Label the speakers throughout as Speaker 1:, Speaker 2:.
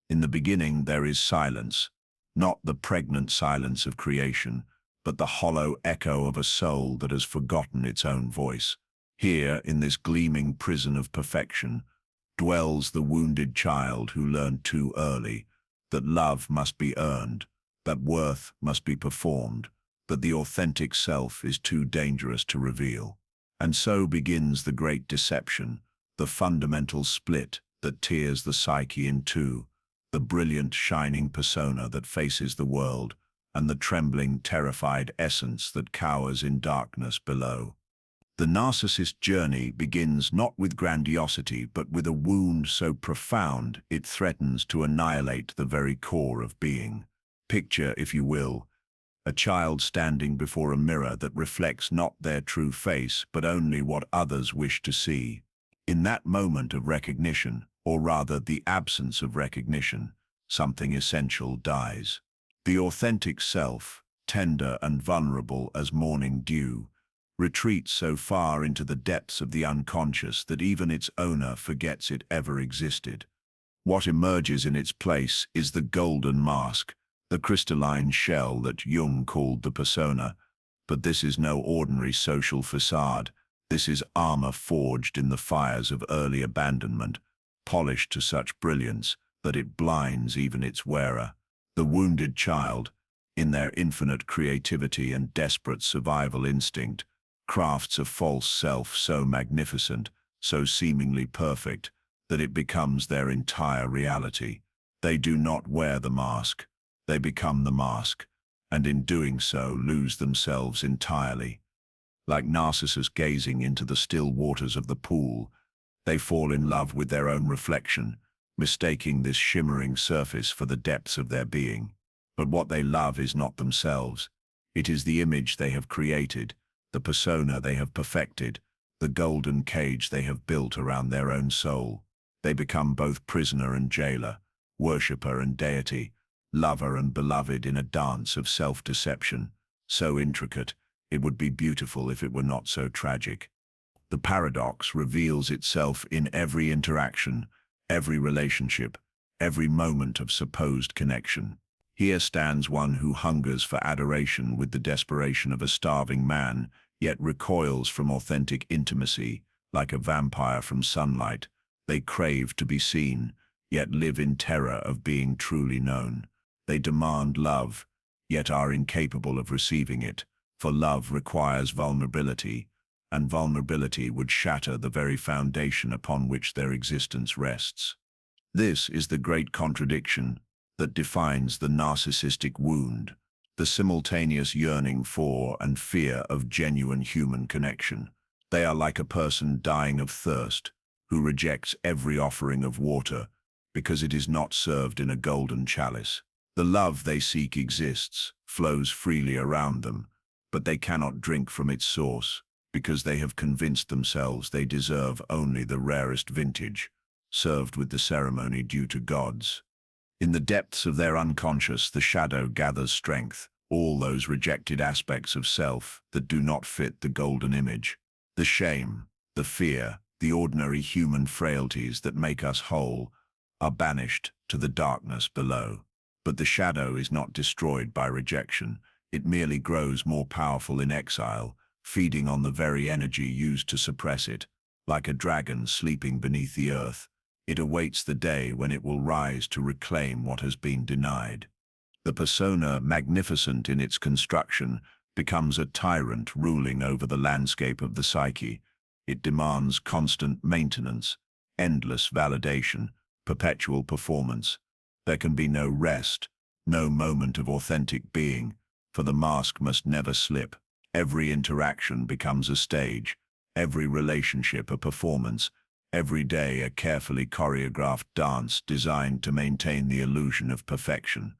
Speaker 1: In the beginning there is silence, not the pregnant silence of creation, but the hollow echo of a soul that has forgotten its own voice. Here, in this gleaming prison of perfection, dwells the wounded child who learned too early that love must be earned, that worth must be performed, that the authentic self is too dangerous to reveal. And so begins the great deception, the fundamental split that tears the psyche in two, the brilliant, shining persona that faces the world, and the trembling, terrified essence that cowers in darkness below. The narcissist journey begins not with grandiosity, but with a wound so profound it threatens to annihilate the very core of being. Picture, if you will, a child standing before a mirror that reflects not their true face, but only what others wish to see. In that moment of recognition, or rather the absence of recognition, something essential dies. The authentic self, tender and vulnerable as morning dew, retreats so far into the depths of the unconscious that even its owner forgets it ever existed. What emerges in its place is the golden mask, the crystalline shell that Jung called the persona. But this is no ordinary social facade. This is armor forged in the fires of early abandonment, polished to such brilliance that it blinds even its wearer. The wounded child, in their infinite creativity and desperate survival instinct, crafts a false self so magnificent, so seemingly perfect, that it becomes their entire reality. They do not wear the mask, they become the mask, and in doing so lose themselves entirely. Like Narcissus gazing into the still waters of the pool, they fall in love with their own reflection, mistaking this shimmering surface for the depths of their being. But what they love is not themselves. It is the image they have created, the persona they have perfected, the golden cage they have built around their own soul. They become both prisoner and jailer, worshipper and deity, lover and beloved in a dance of self-deception, so intricate it would be beautiful if it were not so tragic. The paradox reveals itself in every interaction, every relationship, every moment of supposed connection. Here stands one who hungers for adoration with the desperation of a starving man, yet recoils from authentic intimacy, like a vampire from sunlight. They crave to be seen, yet live in terror of being truly known. They demand love, yet are incapable of receiving it, for love requires vulnerability, and vulnerability would shatter the very foundation upon which their existence rests. This is the great contradiction that defines the narcissistic wound, the simultaneous yearning for and fear of genuine human connection. They are like a person dying of thirst, who rejects every offering of water because it is not served in a golden chalice. The love they seek exists, flows freely around them, but they cannot drink from its source because they have convinced themselves they deserve only the rarest vintage, served with the ceremony due to gods. In the depths of their unconscious, the shadow gathers strength, all those rejected aspects of self that do not fit the golden image. The shame, the fear, the ordinary human frailties that make us whole are banished to the darkness below. But the shadow is not destroyed by rejection. It merely grows more powerful in exile, feeding on the very energy used to suppress it. Like a dragon sleeping beneath the earth, it awaits the day when it will rise to reclaim what has been denied. The persona, magnificent in its construction, becomes a tyrant ruling over the landscape of the psyche. It demands constant maintenance, endless validation, perpetual performance. There can be no rest, no moment of authentic being, for the mask must never slip. Every interaction becomes a stage, every relationship a performance, every day a carefully choreographed dance designed to maintain the illusion of perfection.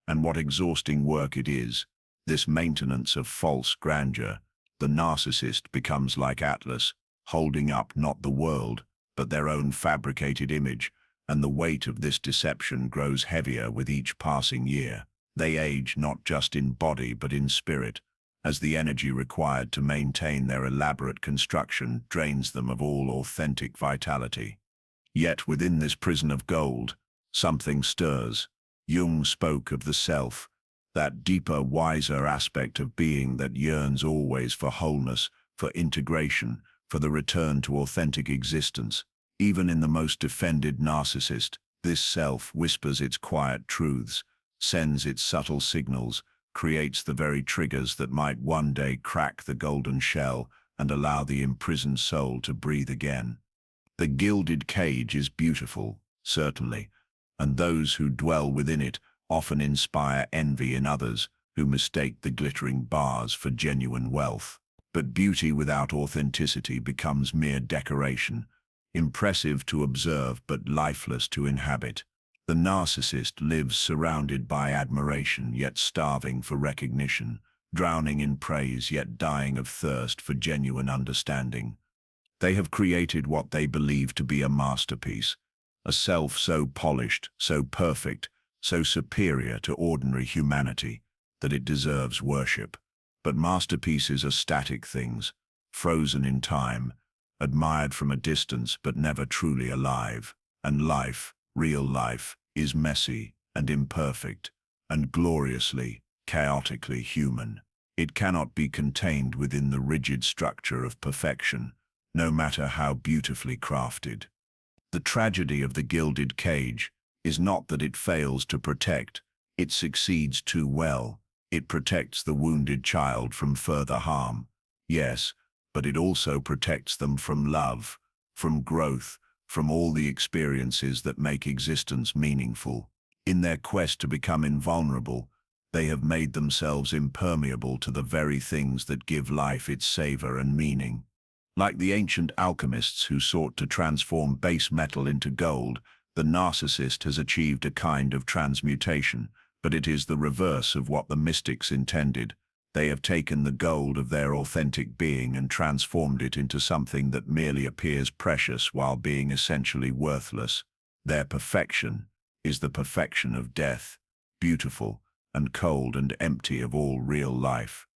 Speaker 1: And what exhausting work it is, this maintenance of false grandeur. The narcissist becomes like Atlas, holding up not the world, but their own fabricated image, and the weight of this deception grows heavier with each passing year. They age not just in body but in spirit, as the energy required to maintain their elaborate construction drains them of all authentic vitality. Yet within this prison of gold, something stirs. Jung spoke of the self, that deeper, wiser aspect of being that yearns always for wholeness, for integration, for the return to authentic existence. Even in the most defended narcissist, this self whispers its quiet truths, sends its subtle signals, creates the very triggers that might one day crack the golden shell and allow the imprisoned soul to breathe again. The gilded cage is beautiful, certainly, and those who dwell within it often inspire envy in others who mistake the glittering bars for genuine wealth. But beauty without authenticity becomes mere decoration, impressive to observe but lifeless to inhabit. The narcissist lives surrounded by admiration yet starving for recognition, drowning in praise yet dying of thirst for genuine understanding. They have created what they believe to be a masterpiece, a self so polished, so perfect, so superior to ordinary humanity, that it deserves worship. But masterpieces are static things, frozen in time, admired from a distance but never truly alive. And life, real life, is messy and imperfect, and gloriously, chaotically human. It cannot be contained within the rigid structure of perfection, no matter how beautifully crafted. The tragedy of the gilded cage is not that it fails to protect, it succeeds too well. It protects the wounded child from further harm, yes, but it also protects them from love, from growth, from all the experiences that make existence meaningful. In their quest to become invulnerable, they have made themselves impermeable to the very things that give life its savor and meaning. Like the ancient alchemists who sought to transform base metal into gold, the narcissist has achieved a kind of transmutation, but it is the reverse of what the mystics intended. They have taken the gold of their authentic being and transformed it into something that merely appears precious while being essentially worthless. Their perfection is the perfection of death, beautiful and cold and empty of all real life.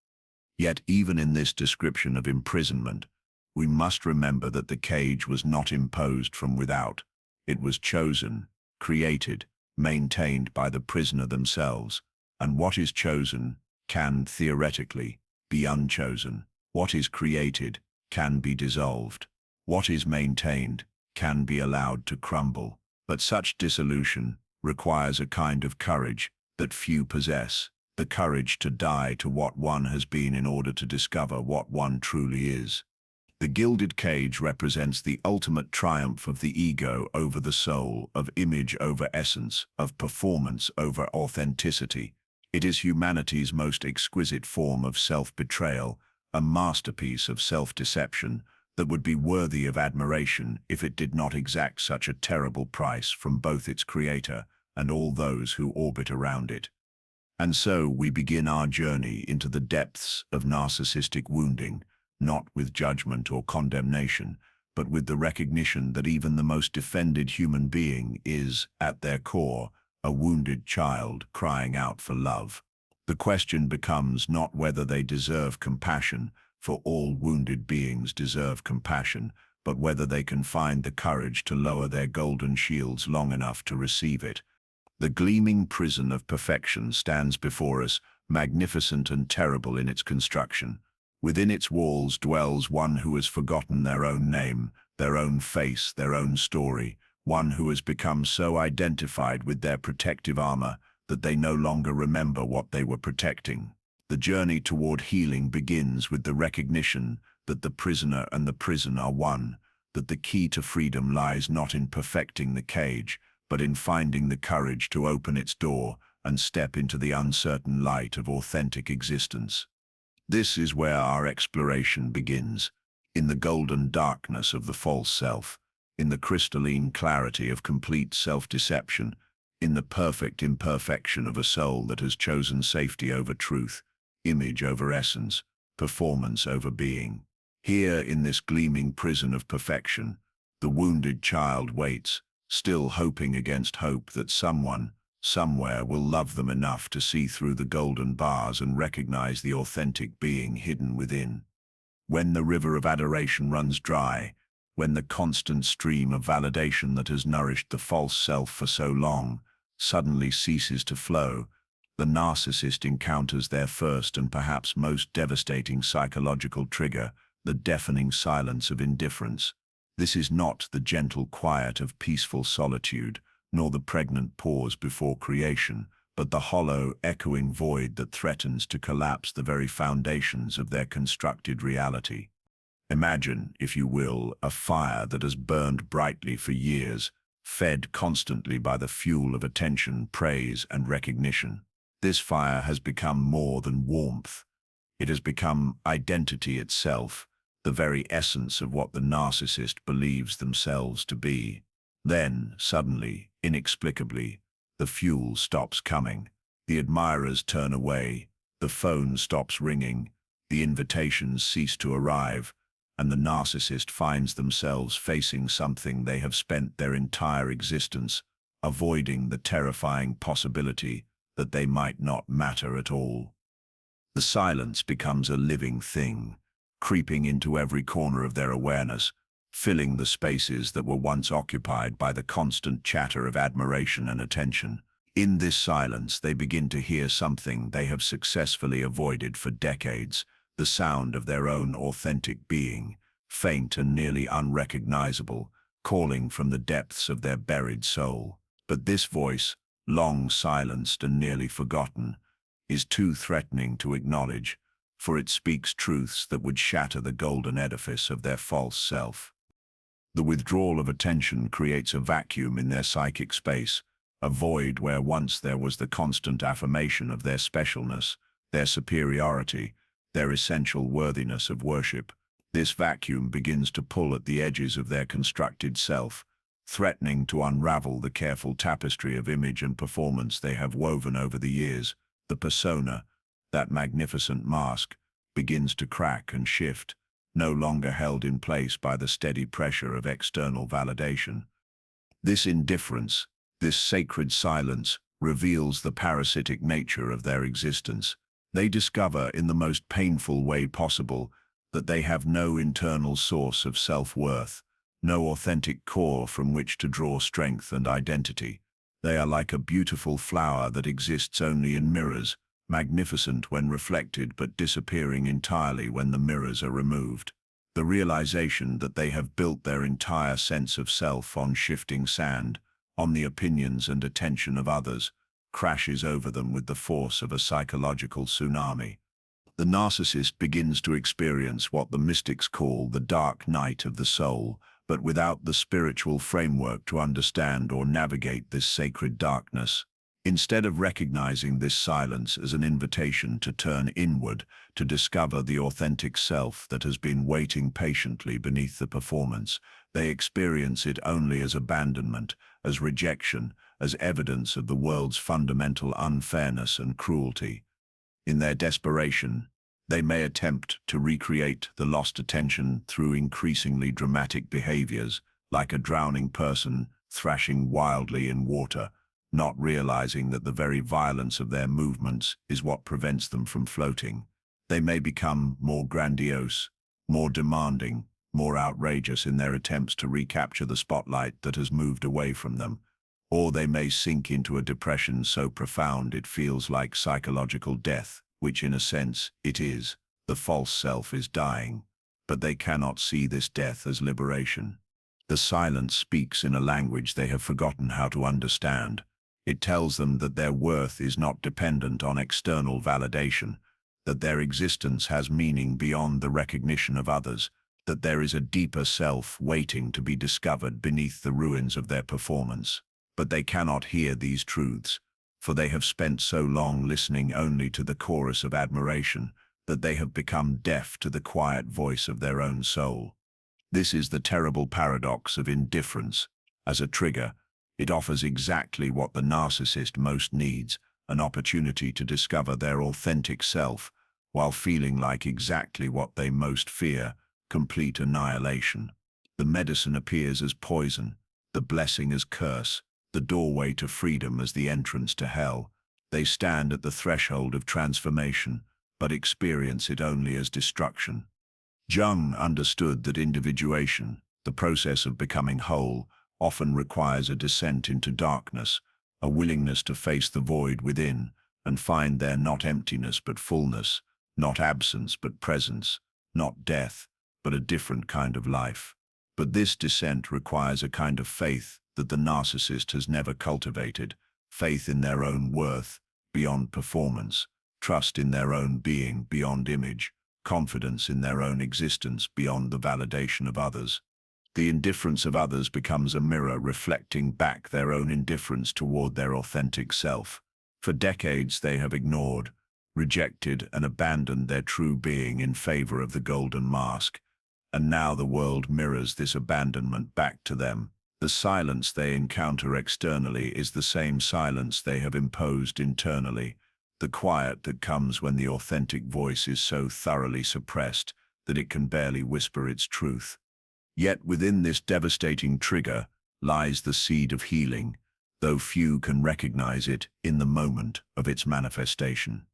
Speaker 1: Yet even in this description of imprisonment, we must remember that the cage was not imposed from without. It was chosen, created, maintained by the prisoner themselves, and what is chosen can, theoretically, be unchosen. What is created can be dissolved. What is maintained can be allowed to crumble. But such dissolution requires a kind of courage that few possess, the courage to die to what one has been in order to discover what one truly is. The gilded cage represents the ultimate triumph of the ego over the soul, of image over essence, of performance over authenticity. It is humanity's most exquisite form of self-betrayal, a masterpiece of self-deception that would be worthy of admiration if it did not exact such a terrible price from both its creator and all those who orbit around it. And so we begin our journey into the depths of narcissistic wounding, not with judgment or condemnation, but with the recognition that even the most defended human being is, at their core, a wounded child crying out for love. The question becomes not whether they deserve compassion, for all wounded beings deserve compassion, but whether they can find the courage to lower their golden shields long enough to receive it. The gleaming prison of perfection stands before us, magnificent and terrible in its construction. Within its walls dwells one who has forgotten their own name, their own face, their own story, one who has become so identified with their protective armor that they no longer remember what they were protecting. The journey toward healing begins with the recognition that the prisoner and the prison are one, that the key to freedom lies not in perfecting the cage, but in finding the courage to open its door and step into the uncertain light of authentic existence. This is where our exploration begins, in the golden darkness of the false self, in the crystalline clarity of complete self-deception, in the perfect imperfection of a soul that has chosen safety over truth, image over essence, performance over being. Here, in this gleaming prison of perfection, the wounded child waits, still hoping against hope that someone, somewhere will love them enough to see through the golden bars and recognize the authentic being hidden within. When the river of adoration runs dry, when the constant stream of validation that has nourished the false self for so long suddenly ceases to flow, the narcissist encounters their first and perhaps most devastating psychological trigger, the deafening silence of indifference. This is not the gentle quiet of peaceful solitude, nor the pregnant pause before creation, but the hollow, echoing void that threatens to collapse the very foundations of their constructed reality. Imagine, if you will, a fire that has burned brightly for years, fed constantly by the fuel of attention, praise, and recognition. This fire has become more than warmth. It has become identity itself, the very essence of what the narcissist believes themselves to be. Then, suddenly, inexplicably, the fuel stops coming. The admirers turn away, the phone stops ringing, the invitations cease to arrive, and the narcissist finds themselves facing something they have spent their entire existence avoiding, the terrifying possibility that they might not matter at all. The silence becomes a living thing, creeping into every corner of their awareness, filling the spaces that were once occupied by the constant chatter of admiration and attention. In this silence, they begin to hear something they have successfully avoided for decades, the sound of their own authentic being, faint and nearly unrecognizable, calling from the depths of their buried soul. But this voice, long silenced and nearly forgotten, is too threatening to acknowledge, for it speaks truths that would shatter the golden edifice of their false self. The withdrawal of attention creates a vacuum in their psychic space, a void where once there was the constant affirmation of their specialness, their superiority, their essential worthiness of worship. This vacuum begins to pull at the edges of their constructed self, threatening to unravel the careful tapestry of image and performance they have woven over the years. The persona, that magnificent mask, begins to crack and shift, no longer held in place by the steady pressure of external validation. This indifference, this sacred silence, reveals the parasitic nature of their existence. They discover in the most painful way possible that they have no internal source of self-worth, no authentic core from which to draw strength and identity. They are like a beautiful flower that exists only in mirrors, magnificent when reflected but disappearing entirely when the mirrors are removed. The realization that they have built their entire sense of self on shifting sand, on the opinions and attention of others, crashes over them with the force of a psychological tsunami. The narcissist begins to experience what the mystics call the dark night of the soul, but without the spiritual framework to understand or navigate this sacred darkness. Instead of recognizing this silence as an invitation to turn inward, to discover the authentic self that has been waiting patiently beneath the performance, they experience it only as abandonment, as rejection, as evidence of the world's fundamental unfairness and cruelty. In their desperation, they may attempt to recreate the lost attention through increasingly dramatic behaviors, like a drowning person thrashing wildly in water, not realizing that the very violence of their movements is what prevents them from floating. They may become more grandiose, more demanding, more outrageous in their attempts to recapture the spotlight that has moved away from them, or they may sink into a depression so profound it feels like psychological death, which in a sense it is. The false self is dying, but they cannot see this death as liberation. The silence speaks in a language they have forgotten how to understand. It tells them that their worth is not dependent on external validation, that their existence has meaning beyond the recognition of others, that there is a deeper self waiting to be discovered beneath the ruins of their performance. But they cannot hear these truths, for they have spent so long listening only to the chorus of admiration that they have become deaf to the quiet voice of their own soul. This is the terrible paradox of indifference. As a trigger, it offers exactly what the narcissist most needs, an opportunity to discover their authentic self, while feeling like exactly what they most fear, complete annihilation. The medicine appears as poison, the blessing as curse, the doorway to freedom as the entrance to hell. They stand at the threshold of transformation, but experience it only as destruction. Jung understood that individuation, The process of becoming whole often requires a descent into darkness, a willingness to face the void within and find there not emptiness but fullness, not absence but presence, not death but a different kind of life. But this descent requires a kind of faith that the narcissist has never cultivated, faith in their own worth beyond performance, trust in their own being beyond image, confidence in their own existence beyond the validation of others. The indifference of others becomes a mirror reflecting back their own indifference toward their authentic self. For decades they have ignored, rejected, and abandoned their true being in favor of the golden mask, and now the world mirrors this abandonment back to them. The silence they encounter externally is the same silence they have imposed internally, the quiet that comes when the authentic voice is so thoroughly suppressed that it can barely whisper its truth. Yet within this devastating trigger lies the seed of healing, though few can recognize it in the moment of its manifestation.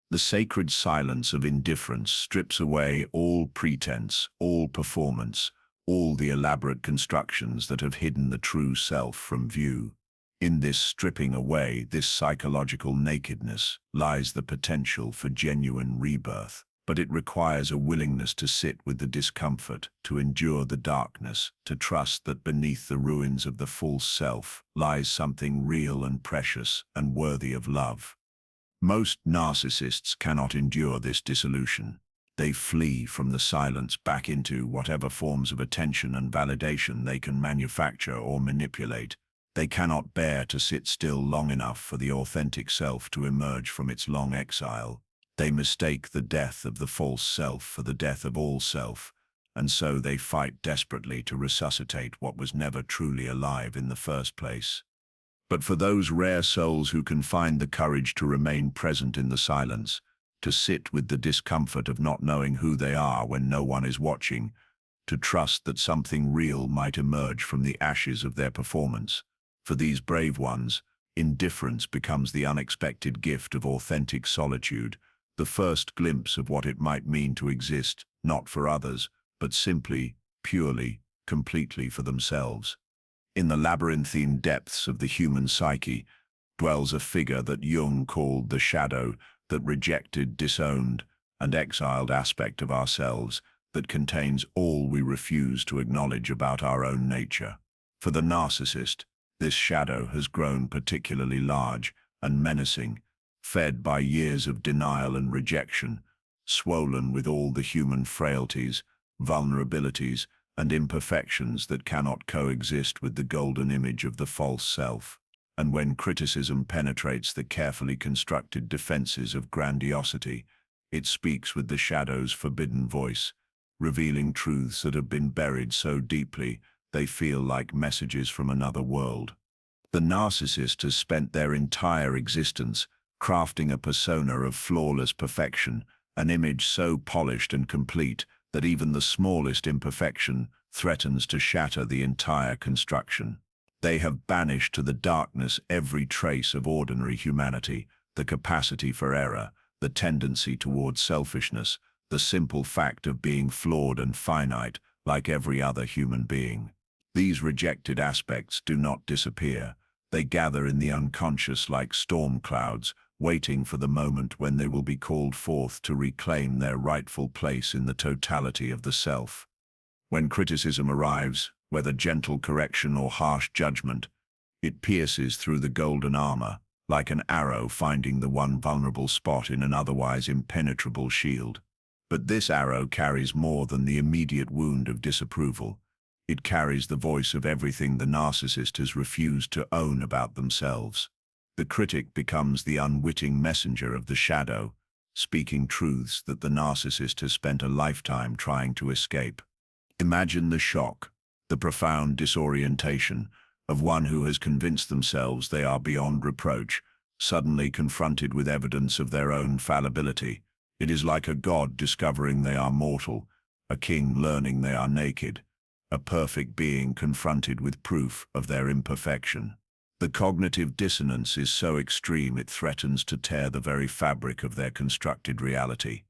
Speaker 1: The sacred silence of indifference strips away all pretense, all performance, all the elaborate constructions that have hidden the true self from view. In this stripping away, this psychological nakedness, lies the potential for genuine rebirth. But it requires a willingness to sit with the discomfort, to endure the darkness, to trust that beneath the ruins of the false self lies something real and precious and worthy of love. Most narcissists cannot endure this dissolution. They flee from the silence back into whatever forms of attention and validation they can manufacture or manipulate. They cannot bear to sit still long enough for the authentic self to emerge from its long exile. They mistake the death of the false self for the death of all self, and so they fight desperately to resuscitate what was never truly alive in the first place. But for those rare souls who can find the courage to remain present in the silence, to sit with the discomfort of not knowing who they are when no one is watching, to trust that something real might emerge from the ashes of their performance, for these brave ones, indifference becomes the unexpected gift of authentic solitude, the first glimpse of what it might mean to exist, not for others, but simply, purely, completely for themselves. In the labyrinthine depths of the human psyche dwells a figure that Jung called the shadow, that rejected, disowned, and exiled aspect of ourselves that contains all we refuse to acknowledge about our own nature. For the narcissist, this shadow has grown particularly large and menacing, fed by years of denial and rejection, swollen with all the human frailties, vulnerabilities, and imperfections that cannot coexist with the golden image of the false self. And when criticism penetrates the carefully constructed defenses of grandiosity, it speaks with the shadow's forbidden voice, revealing truths that have been buried so deeply they feel like messages from another world. The narcissist has spent their entire existence crafting a persona of flawless perfection, an image so polished and complete that even the smallest imperfection threatens to shatter the entire construction. They have banished to the darkness every trace of ordinary humanity, the capacity for error, the tendency toward selfishness, the simple fact of being flawed and finite like every other human being. These rejected aspects do not disappear. They gather in the unconscious like storm clouds, waiting for the moment when they will be called forth to reclaim their rightful place in the totality of the self. When criticism arrives, whether gentle correction or harsh judgment, it pierces through the golden armor, like an arrow finding the one vulnerable spot in an otherwise impenetrable shield. But this arrow carries more than the immediate wound of disapproval. It carries the voice of everything the narcissist has refused to own about themselves. The critic becomes the unwitting messenger of the shadow, speaking truths that the narcissist has spent a lifetime trying to escape. Imagine the shock, the profound disorientation of one who has convinced themselves they are beyond reproach, suddenly confronted with evidence of their own fallibility. It is like a god discovering they are mortal, a king learning they are naked, a perfect being confronted with proof of their imperfection. The cognitive dissonance is so extreme it threatens to tear the very fabric of their constructed reality.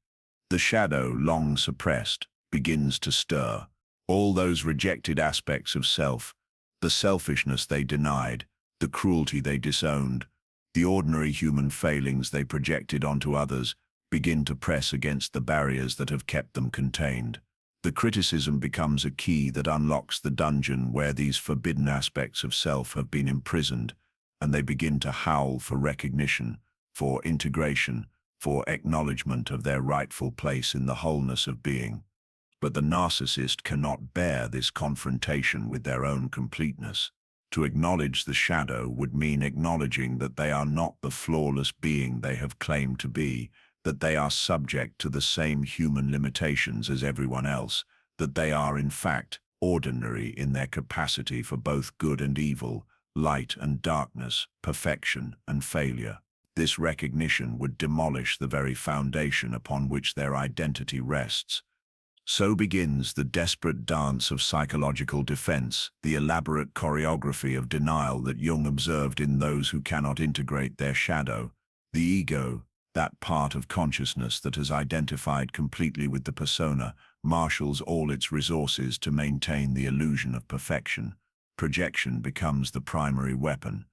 Speaker 1: The shadow, long suppressed, begins to stir, All those rejected aspects of self, the selfishness they denied, the cruelty they disowned, the ordinary human failings they projected onto others, begin to press against the barriers that have kept them contained. The criticism becomes a key that unlocks the dungeon where these forbidden aspects of self have been imprisoned, and they begin to howl for recognition, for integration, for acknowledgement of their rightful place in the wholeness of being. But the narcissist cannot bear this confrontation with their own completeness. To acknowledge the shadow would mean acknowledging that they are not the flawless being they have claimed to be, that they are subject to the same human limitations as everyone else, that they are in fact ordinary in their capacity for both good and evil, light and darkness, perfection and failure. This recognition would demolish the very foundation upon which their identity rests. So begins the desperate dance of psychological defense, the elaborate choreography of denial that Jung observed in those who cannot integrate their shadow. The ego, that part of consciousness that has identified completely with the persona, marshals all its resources to maintain the illusion of perfection. Projection becomes the primary weapon.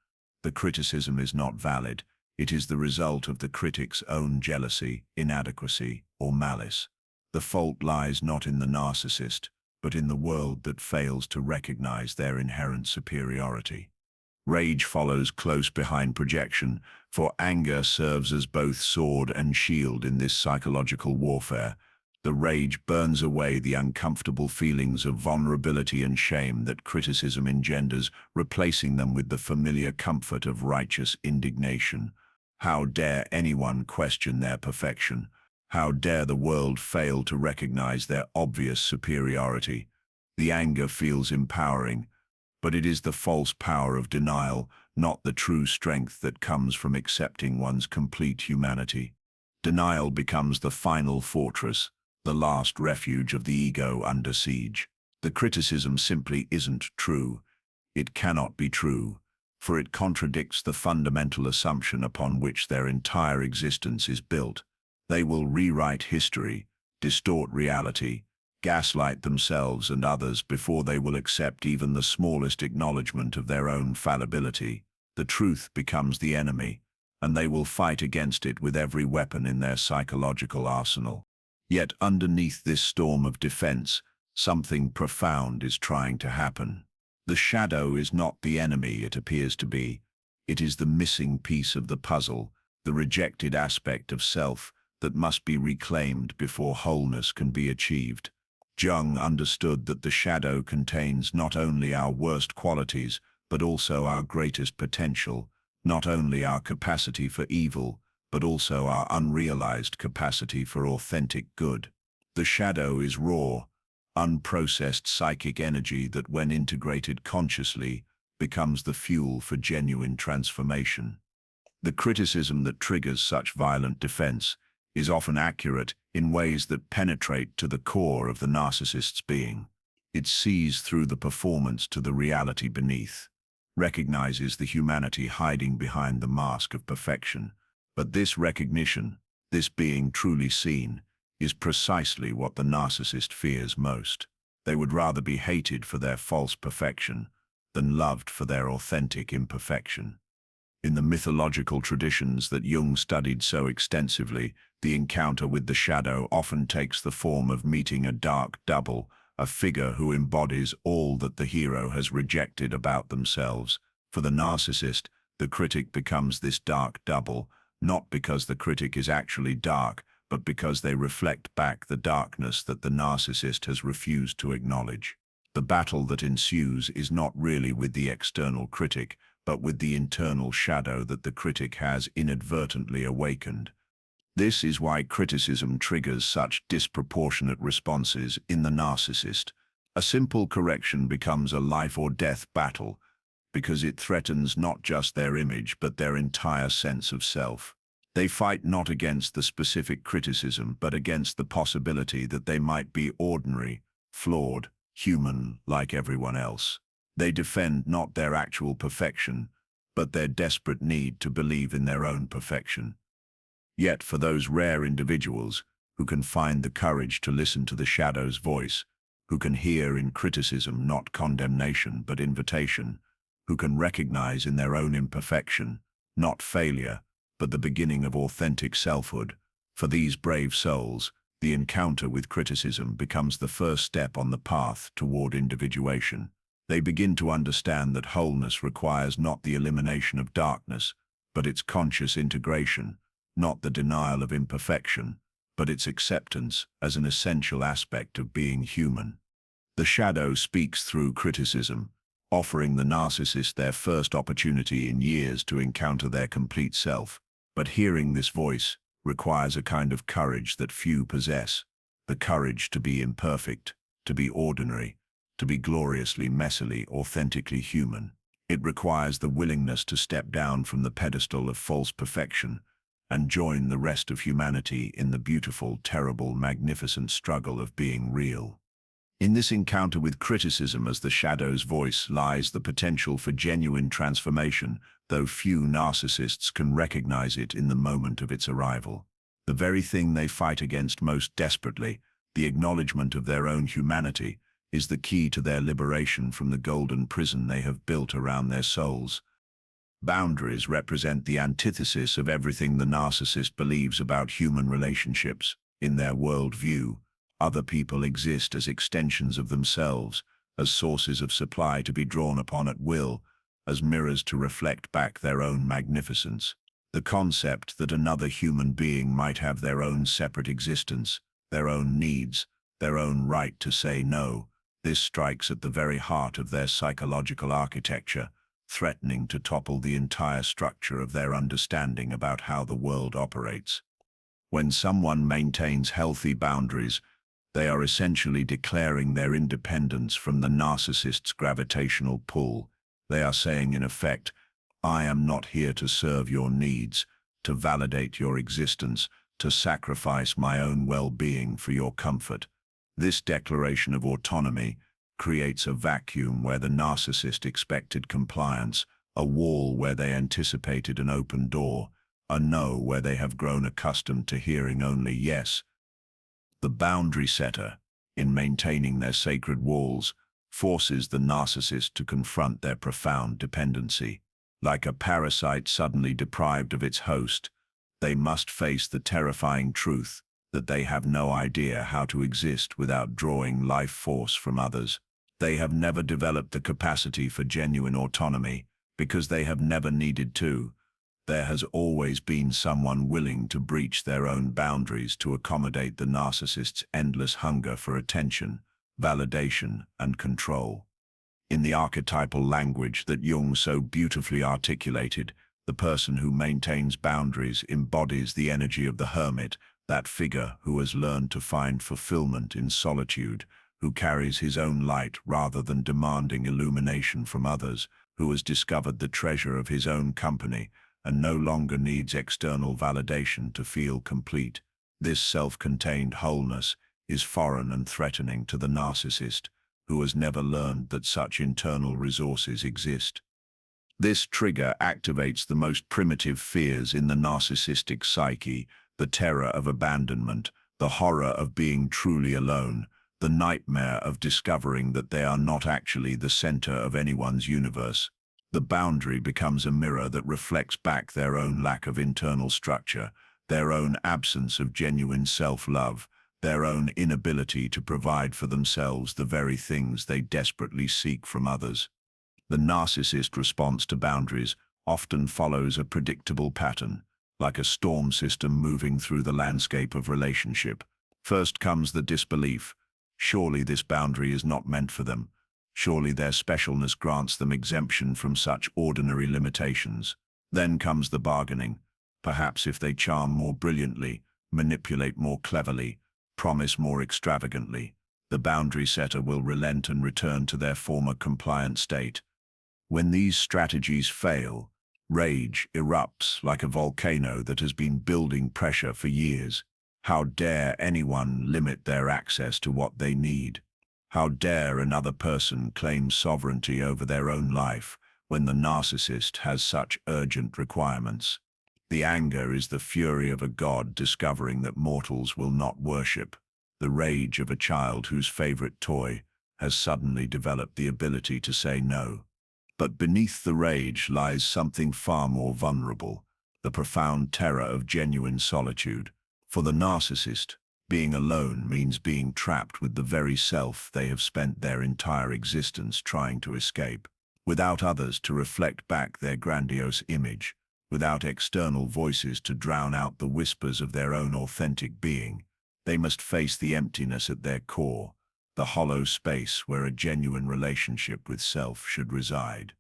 Speaker 1: The criticism is not valid. It is the result of the critic's own jealousy, inadequacy, or malice. The fault lies not in the narcissist, but in the world that fails to recognize their inherent superiority. Rage follows close behind projection, for anger serves as both sword and shield in this psychological warfare. The rage burns away the uncomfortable feelings of vulnerability and shame that criticism engenders, replacing them with the familiar comfort of righteous indignation. How dare anyone question their perfection? How dare the world fail to recognize their obvious superiority? The anger feels empowering, but it is the false power of denial, not the true strength that comes from accepting one's complete humanity. Denial becomes the final fortress, the last refuge of the ego under siege. The criticism simply isn't true. It cannot be true, for it contradicts the fundamental assumption upon which their entire existence is built. They will rewrite history, distort reality, gaslight themselves and others before they will accept even the smallest acknowledgement of their own fallibility. The truth becomes the enemy, and they will fight against it with every weapon in their psychological arsenal. Yet underneath this storm of defense, something profound is trying to happen. The shadow is not the enemy it appears to be. It is the missing piece of the puzzle, the rejected aspect of self that must be reclaimed before wholeness can be achieved. Jung understood that the shadow contains not only our worst qualities, but also our greatest potential, not only our capacity for evil, but also our unrealized capacity for authentic good. The shadow is raw, unprocessed psychic energy that, when integrated consciously, becomes the fuel for genuine transformation. The criticism that triggers such violent defense is often accurate in ways that penetrate to the core of the narcissist's being. It sees through the performance to the reality beneath, recognizes the humanity hiding behind the mask of perfection. But this recognition, this being truly seen, is precisely what the narcissist fears most. They would rather be hated for their false perfection than loved for their authentic imperfection. In the mythological traditions that Jung studied so extensively, the encounter with the shadow often takes the form of meeting a dark double, a figure who embodies all that the hero has rejected about themselves. For the narcissist, the critic becomes this dark double, not because the critic is actually dark, but because they reflect back the darkness that the narcissist has refused to acknowledge. The battle that ensues is not really with the external critic, but with the internal shadow that the critic has inadvertently awakened. This is why criticism triggers such disproportionate responses in the narcissist. A simple correction becomes a life or death battle, because it threatens not just their image but their entire sense of self. They fight not against the specific criticism, but against the possibility that they might be ordinary, flawed, human like everyone else. They defend not their actual perfection, but their desperate need to believe in their own perfection. Yet for those rare individuals who can find the courage to listen to the shadow's voice, who can hear in criticism not condemnation but invitation, who can recognize in their own imperfection not failure but the beginning of authentic selfhood. For these brave souls, the encounter with criticism becomes the first step on the path toward individuation. They begin to understand that wholeness requires not the elimination of darkness, but its conscious integration, not the denial of imperfection, but its acceptance as an essential aspect of being human. The shadow speaks through criticism, offering the narcissist their first opportunity in years to encounter their complete self. But hearing this voice requires a kind of courage that few possess, the courage to be imperfect, to be ordinary, to be gloriously, messily, authentically human. It requires the willingness to step down from the pedestal of false perfection and join the rest of humanity in the beautiful, terrible, magnificent struggle of being real. In this encounter with criticism as the shadow's voice lies the potential for genuine transformation, though few narcissists can recognize it in the moment of its arrival. The very thing they fight against most desperately, the acknowledgement of their own humanity, is the key to their liberation from the golden prison they have built around their souls. Boundaries represent the antithesis of everything the narcissist believes about human relationships. In their worldview, other people exist as extensions of themselves, as sources of supply to be drawn upon at will, as mirrors to reflect back their own magnificence. The concept that another human being might have their own separate existence, their own needs, their own right to say no, this strikes at the very heart of their psychological architecture, threatening to topple the entire structure of their understanding about how the world operates. When someone maintains healthy boundaries, they are essentially declaring their independence from the narcissist's gravitational pull. They are saying, in effect, I am not here to serve your needs, to validate your existence, to sacrifice my own well-being for your comfort. This declaration of autonomy creates a vacuum where the narcissist expected compliance, a wall where they anticipated an open door, a no where they have grown accustomed to hearing only yes. The boundary setter, in maintaining their sacred walls, forces the narcissist to confront their profound dependency. Like a parasite suddenly deprived of its host, they must face the terrifying truth that they have no idea how to exist without drawing life force from others. They have never developed the capacity for genuine autonomy because they have never needed to. There has always been someone willing to breach their own boundaries to accommodate the narcissist's endless hunger for attention, validation, and control. In the archetypal language that Jung so beautifully articulated, the person who maintains boundaries embodies the energy of the hermit, that figure who has learned to find fulfillment in solitude, who carries his own light rather than demanding illumination from others, who has discovered the treasure of his own company and no longer needs external validation to feel complete. This self-contained wholeness is foreign and threatening to the narcissist, who has never learned that such internal resources exist. This trigger activates the most primitive fears in the narcissistic psyche, the terror of abandonment, the horror of being truly alone, the nightmare of discovering that they are not actually the center of anyone's universe. The boundary becomes a mirror that reflects back their own lack of internal structure, their own absence of genuine self-love, their own inability to provide for themselves the very things they desperately seek from others. The narcissist response to boundaries often follows a predictable pattern, like a storm system moving through the landscape of relationship. First comes the disbelief. Surely this boundary is not meant for them. Surely their specialness grants them exemption from such ordinary limitations. Then comes the bargaining. Perhaps if they charm more brilliantly, manipulate more cleverly, promise more extravagantly, the boundary setter will relent and return to their former compliant state. When these strategies fail, rage erupts like a volcano that has been building pressure for years. How dare anyone limit their access to what they need? How dare another person claim sovereignty over their own life when the narcissist has such urgent requirements? The anger is the fury of a god discovering that mortals will not worship. the rage of a child whose favorite toy has suddenly developed the ability to say no. But beneath the rage lies something far more vulnerable, the profound terror of genuine solitude. For the narcissist, being alone means being trapped with the very self they have spent their entire existence trying to escape. Without others to reflect back their grandiose image, without external voices to drown out the whispers of their own authentic being, they must face the emptiness at their core, the hollow space where a genuine relationship with self should reside.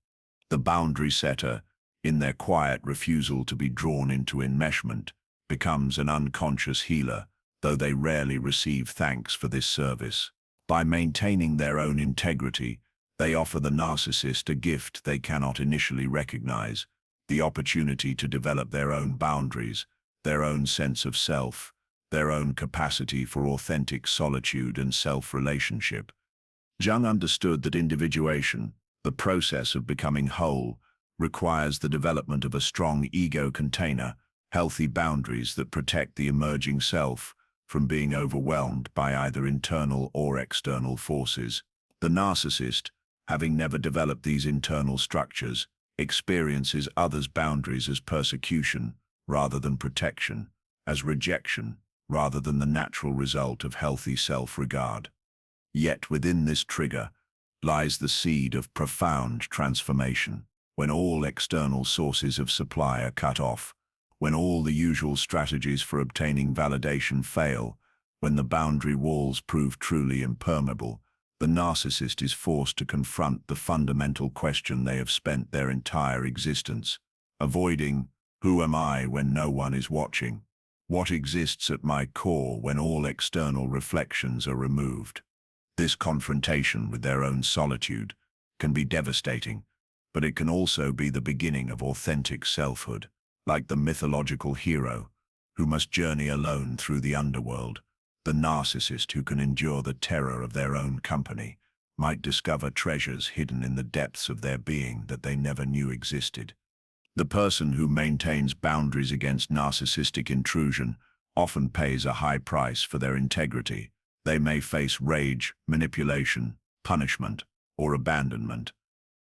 Speaker 1: The boundary setter, in their quiet refusal to be drawn into enmeshment, becomes an unconscious healer, though they rarely receive thanks for this service. By maintaining their own integrity, they offer the narcissist a gift they cannot initially recognize, the opportunity to develop their own boundaries, their own sense of self, their own capacity for authentic solitude and self-relationship. Jung understood that individuation, the process of becoming whole, requires the development of a strong ego container, healthy boundaries that protect the emerging self from being overwhelmed by either internal or external forces. The narcissist, having never developed these internal structures, experiences others' boundaries as persecution rather than protection, as rejection rather than the natural result of healthy self-regard. Yet within this trigger lies the seed of profound transformation. When all external sources of supply are cut off, when all the usual strategies for obtaining validation fail, when the boundary walls prove truly impermeable, the narcissist is forced to confront the fundamental question they have spent their entire existence avoiding: who am I when no one is watching? What exists at my core when all external reflections are removed? This confrontation with their own solitude can be devastating, but it can also be the beginning of authentic selfhood. Like the mythological hero who must journey alone through the underworld, the narcissist who can endure the terror of their own company might discover treasures hidden in the depths of their being that they never knew existed. The person who maintains boundaries against narcissistic intrusion often pays a high price for their integrity. They may face rage, manipulation, punishment, or abandonment.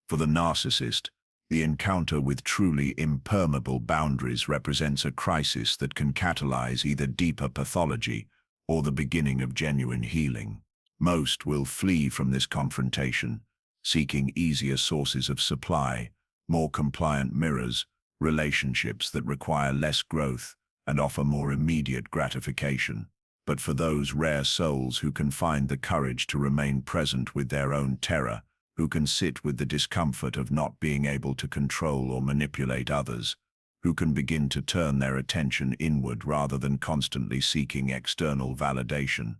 Speaker 1: For the narcissist, the encounter with truly impermeable boundaries represents a crisis that can catalyze either deeper pathology or the beginning of genuine healing. Most will flee from this confrontation, seeking easier sources of supply, more compliant mirrors, relationships that require less growth and offer more immediate gratification. But for those rare souls who can find the courage to remain present with their own terror, who can sit with the discomfort of not being able to control or manipulate others, who can begin to turn their attention inward rather than constantly seeking external validation.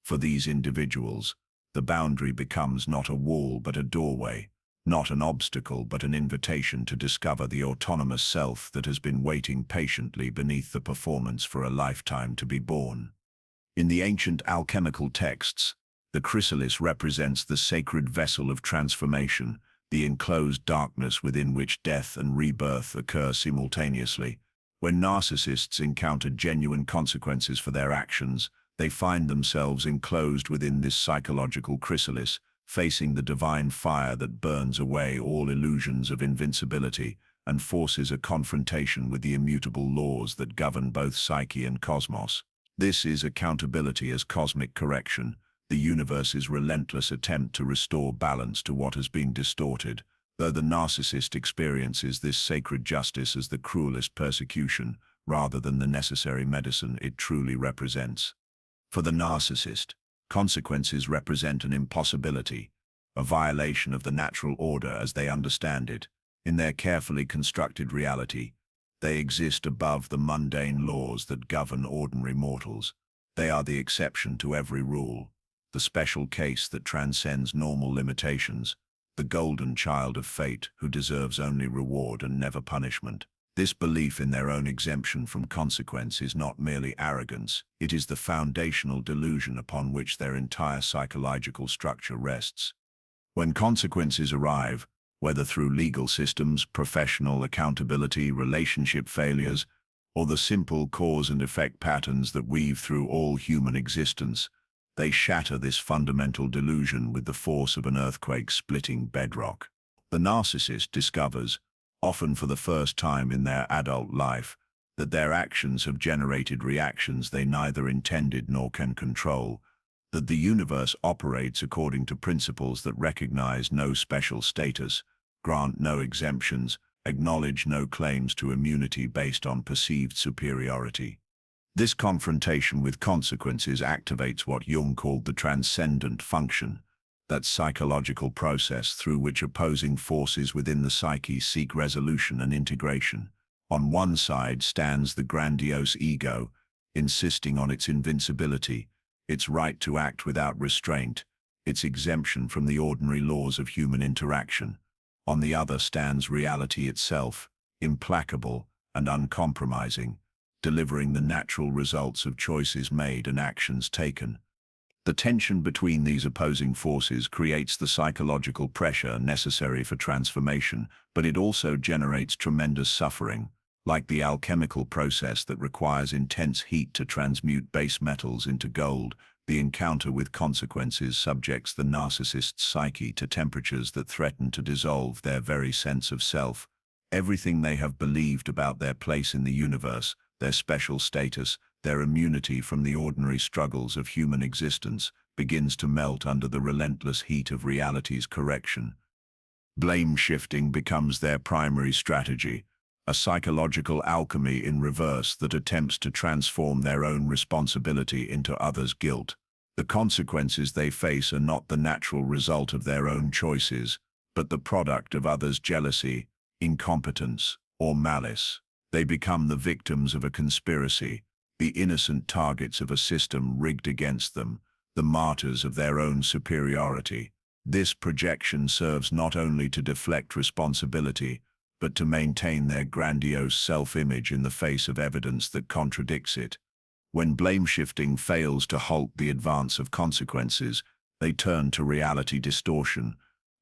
Speaker 1: For these individuals, the boundary becomes not a wall but a doorway, not an obstacle but an invitation to discover the autonomous self that has been waiting patiently beneath the performance for a lifetime to be born. In the ancient alchemical texts, the chrysalis represents the sacred vessel of transformation, the enclosed darkness within which death and rebirth occur simultaneously. When narcissists encounter genuine consequences for their actions, they find themselves enclosed within this psychological chrysalis, facing the divine fire that burns away all illusions of invincibility and forces a confrontation with the immutable laws that govern both psyche and cosmos. This is accountability as cosmic correction, the universe's relentless attempt to restore balance to what has been distorted, though the narcissist experiences this sacred justice as the cruelest persecution, rather than the necessary medicine it truly represents. For the narcissist, consequences represent an impossibility, a violation of the natural order as they understand it. In their carefully constructed reality, they exist above the mundane laws that govern ordinary mortals. They are the exception to every rule, the special case that transcends normal limitations, the golden child of fate who deserves only reward and never punishment. This belief in their own exemption from consequence is not merely arrogance, it is the foundational delusion upon which their entire psychological structure rests. When consequences arrive, whether through legal systems, professional accountability, relationship failures, or the simple cause and effect patterns that weave through all human existence, They shatter this fundamental delusion with the force of an earthquake splitting bedrock. The narcissist discovers, often for the first time in their adult life, that their actions have generated reactions they neither intended nor can control, that the universe operates according to principles that recognize no special status, grant no exemptions, acknowledge no claims to immunity based on perceived superiority. This confrontation with consequences activates what Jung called the transcendent function, that psychological process through which opposing forces within the psyche seek resolution and integration. On one side stands the grandiose ego, insisting on its invincibility, its right to act without restraint, its exemption from the ordinary laws of human interaction. On the other stands reality itself, implacable and uncompromising, delivering the natural results of choices made and actions taken. The tension between these opposing forces creates the psychological pressure necessary for transformation, but it also generates tremendous suffering. Like the alchemical process that requires intense heat to transmute base metals into gold, the encounter with consequences subjects the narcissist's psyche to temperatures that threaten to dissolve their very sense of self. Everything they have believed about their place in the universe, their special status, their immunity from the ordinary struggles of human existence, begins to melt under the relentless heat of reality's correction. Blame shifting becomes their primary strategy, a psychological alchemy in reverse that attempts to transform their own responsibility into others' guilt. The consequences they face are not the natural result of their own choices, but the product of others' jealousy, incompetence, or malice. They become the victims of a conspiracy, the innocent targets of a system rigged against them, the martyrs of their own superiority. This projection serves not only to deflect responsibility, but to maintain their grandiose self-image in the face of evidence that contradicts it. When blame-shifting fails to halt the advance of consequences, they turn to reality distortion,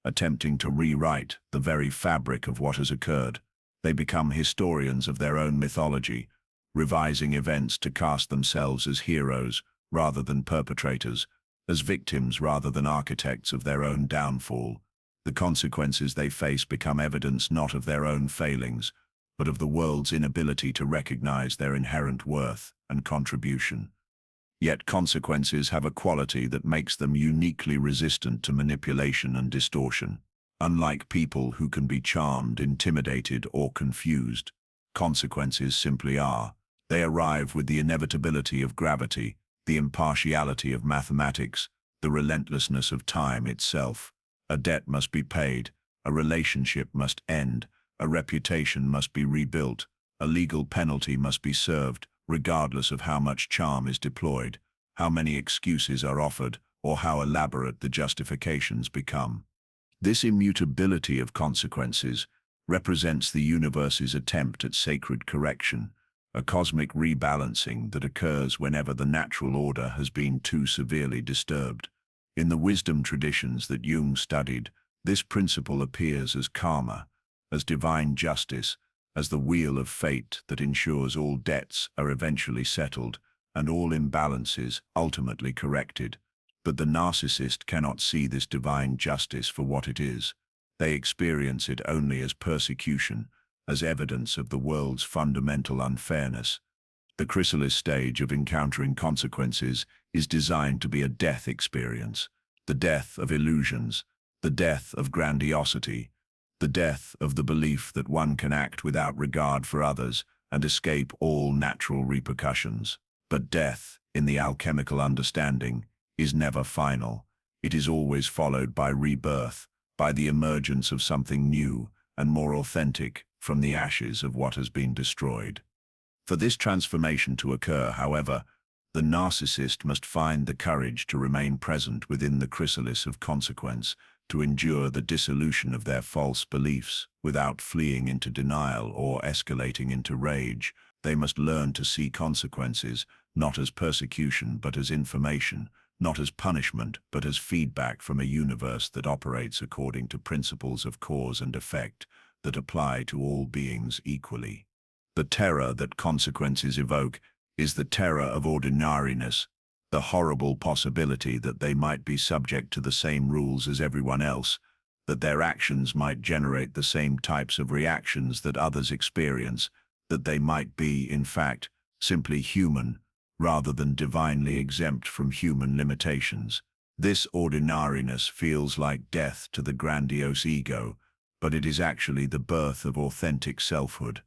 Speaker 1: attempting to rewrite the very fabric of what has occurred. They become historians of their own mythology, revising events to cast themselves as heroes rather than perpetrators, as victims rather than architects of their own downfall. The consequences they face become evidence not of their own failings, but of the world's inability to recognize their inherent worth and contribution. Yet consequences have a quality that makes them uniquely resistant to manipulation and distortion. Unlike people who can be charmed, intimidated, or confused, consequences simply are. They arrive with the inevitability of gravity, the impartiality of mathematics, the relentlessness of time itself. A debt must be paid, a relationship must end, a reputation must be rebuilt, a legal penalty must be served, regardless of how much charm is deployed, how many excuses are offered, or how elaborate the justifications become. This immutability of consequences represents the universe's attempt at sacred correction, a cosmic rebalancing that occurs whenever the natural order has been too severely disturbed. In the wisdom traditions that Jung studied, this principle appears as karma, as divine justice, as the wheel of fate that ensures all debts are eventually settled and all imbalances ultimately corrected. But the narcissist cannot see this divine justice for what it is. They experience it only as persecution, as evidence of the world's fundamental unfairness. The chrysalis stage of encountering consequences is designed to be a death experience, the death of illusions, the death of grandiosity, the death of the belief that one can act without regard for others and escape all natural repercussions. But death, in the alchemical understanding, is never final. It is always followed by rebirth, by the emergence of something new and more authentic from the ashes of what has been destroyed. For this transformation to occur, however, the narcissist must find the courage to remain present within the chrysalis of consequence, to endure the dissolution of their false beliefs without fleeing into denial or escalating into rage. They must learn to see consequences not as persecution but as information, not as punishment but as feedback from a universe that operates according to principles of cause and effect that apply to all beings equally. The terror that consequences evoke is the terror of ordinariness, the horrible possibility that they might be subject to the same rules as everyone else, that their actions might generate the same types of reactions that others experience, that they might be, in fact, simply human, rather than divinely exempt from human limitations. This ordinariness feels like death to the grandiose ego, but it is actually the birth of authentic selfhood.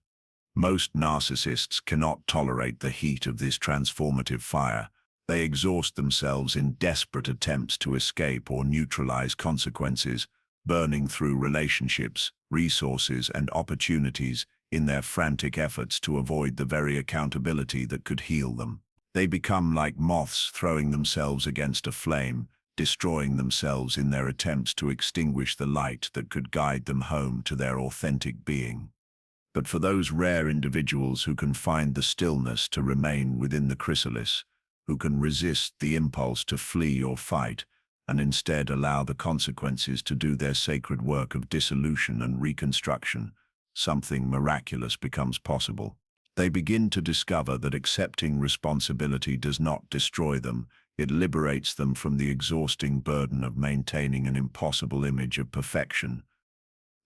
Speaker 1: Most narcissists cannot tolerate the heat of this transformative fire. They exhaust themselves in desperate attempts to escape or neutralize consequences, burning through relationships, resources, and opportunities in their frantic efforts to avoid the very accountability that could heal them. They become like moths throwing themselves against a flame, destroying themselves in their attempts to extinguish the light that could guide them home to their authentic being. But for those rare individuals who can find the stillness to remain within the chrysalis, who can resist the impulse to flee or fight, and instead allow the consequences to do their sacred work of dissolution and reconstruction, something miraculous becomes possible. They begin to discover that accepting responsibility does not destroy them, it liberates them from the exhausting burden of maintaining an impossible image of perfection.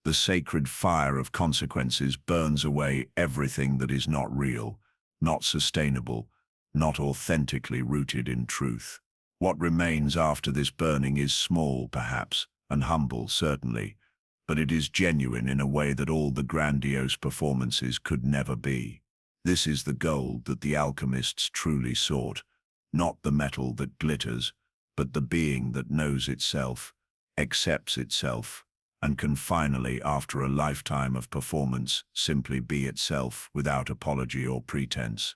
Speaker 1: The sacred fire of consequences burns away everything that is not real, not sustainable, not authentically rooted in truth. What remains after this burning is small, perhaps, and humble, certainly, but it is genuine in a way that all the grandiose performances could never be. This is the gold that the alchemists truly sought, not the metal that glitters, but the being that knows itself, accepts itself, and can finally, after a lifetime of performance, simply be itself without apology or pretense.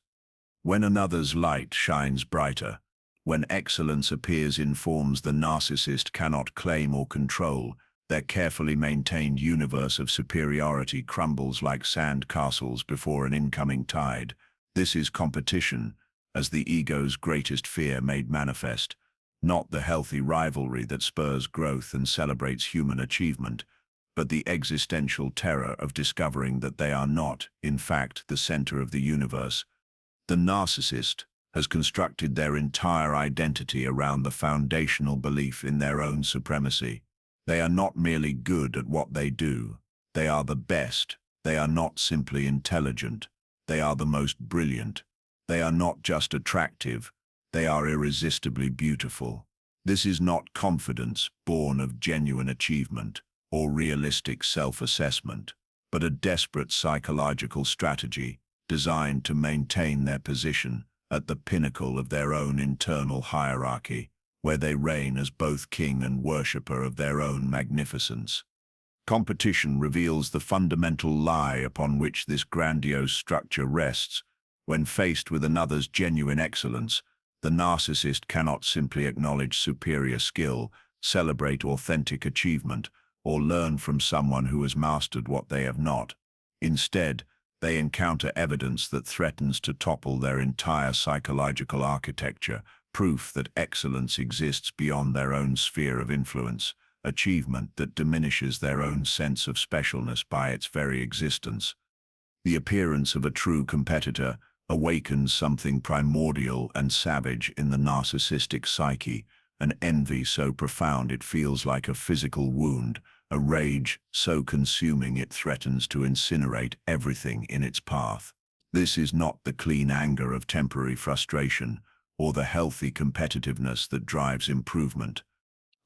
Speaker 1: When another's light shines brighter, when excellence appears in forms the narcissist cannot claim or control, their carefully maintained universe of superiority crumbles like sand castles before an incoming tide. This is competition, as the ego's greatest fear made manifest, not the healthy rivalry that spurs growth and celebrates human achievement, but the existential terror of discovering that they are not, in fact, the center of the universe. The narcissist has constructed their entire identity around the foundational belief in their own supremacy. They are not merely good at what they do. They are the best. They are not simply intelligent. They are the most brilliant. They are not just attractive. They are irresistibly beautiful. This is not confidence born of genuine achievement or realistic self-assessment, but a desperate psychological strategy designed to maintain their position at the pinnacle of their own internal hierarchy, where they reign as both king and worshipper of their own magnificence. Competition reveals the fundamental lie upon which this grandiose structure rests. When faced with another's genuine excellence, the narcissist cannot simply acknowledge superior skill, celebrate authentic achievement, or learn from someone who has mastered what they have not. Instead, they encounter evidence that threatens to topple their entire psychological architecture, proof that excellence exists beyond their own sphere of influence, achievement that diminishes their own sense of specialness by its very existence. The appearance of a true competitor awakens something primordial and savage in the narcissistic psyche, an envy so profound it feels like a physical wound, a rage so consuming it threatens to incinerate everything in its path. This is not the clean anger of temporary frustration, or the healthy competitiveness that drives improvement.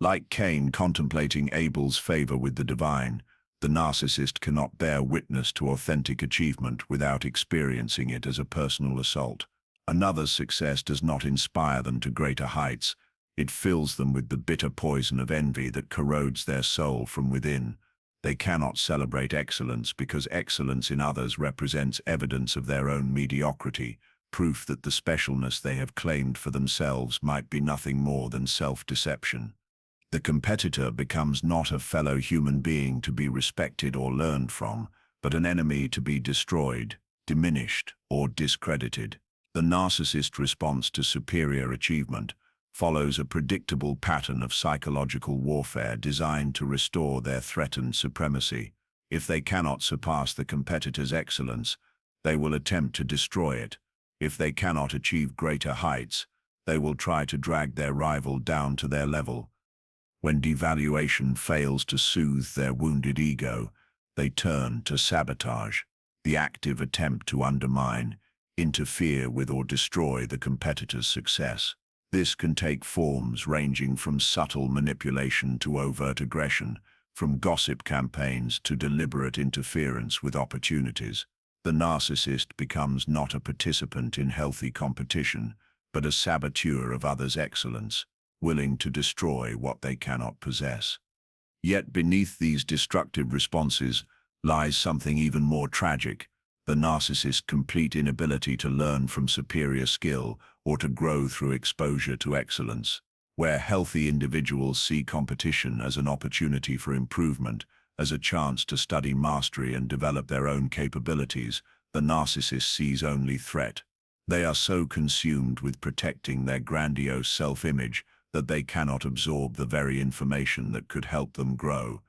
Speaker 1: Like Cain contemplating Abel's favor with the divine, the narcissist cannot bear witness to authentic achievement without experiencing it as a personal assault. Another's success does not inspire them to greater heights. It fills them with the bitter poison of envy that corrodes their soul from within. They cannot celebrate excellence because excellence in others represents evidence of their own mediocrity, proof that the specialness they have claimed for themselves might be nothing more than self-deception. The competitor becomes not a fellow human being to be respected or learned from, but an enemy to be destroyed, diminished, or discredited. The narcissist response to superior achievement follows a predictable pattern of psychological warfare designed to restore their threatened supremacy. If they cannot surpass the competitor's excellence, they will attempt to destroy it. If they cannot achieve greater heights, They will try to drag their rival down to their level. When devaluation fails to soothe their wounded ego, they turn to sabotage, the active attempt to undermine, interfere with or destroy the competitor's success. This can take forms ranging from subtle manipulation to overt aggression, from gossip campaigns to deliberate interference with opportunities. The narcissist becomes not a participant in healthy competition, but a saboteur of others' excellence, willing to destroy what they cannot possess. Yet beneath these destructive responses lies something even more tragic: the narcissist's complete inability to learn from superior skill or to grow through exposure to excellence. Where healthy individuals see competition as an opportunity for improvement, as a chance to study mastery and develop their own capabilities, the narcissist sees only threat. They are so consumed with protecting their grandiose self-image that they cannot absorb the very information that could help them grow.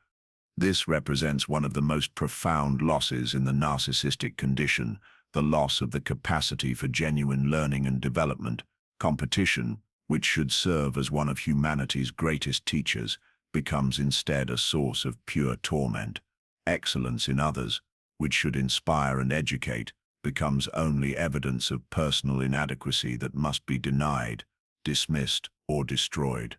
Speaker 1: This represents one of the most profound losses in the narcissistic condition, the loss of the capacity for genuine learning and development. Competition, which should serve as one of humanity's greatest teachers, becomes instead a source of pure torment. Excellence in others, which should inspire and educate, becomes only evidence of personal inadequacy that must be denied, dismissed, or destroyed.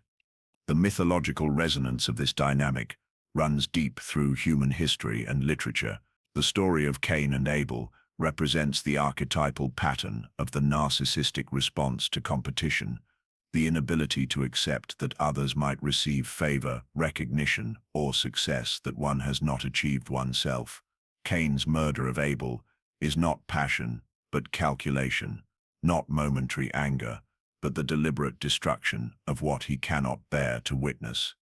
Speaker 1: The mythological resonance of this dynamic runs deep through human history and literature. The story of Cain and Abel represents the archetypal pattern of the narcissistic response to competition, the inability to accept that others might receive favor, recognition, or success that one has not achieved oneself. Cain's murder of Abel is not passion, but calculation, not momentary anger, but the deliberate destruction of what he cannot bear to witness.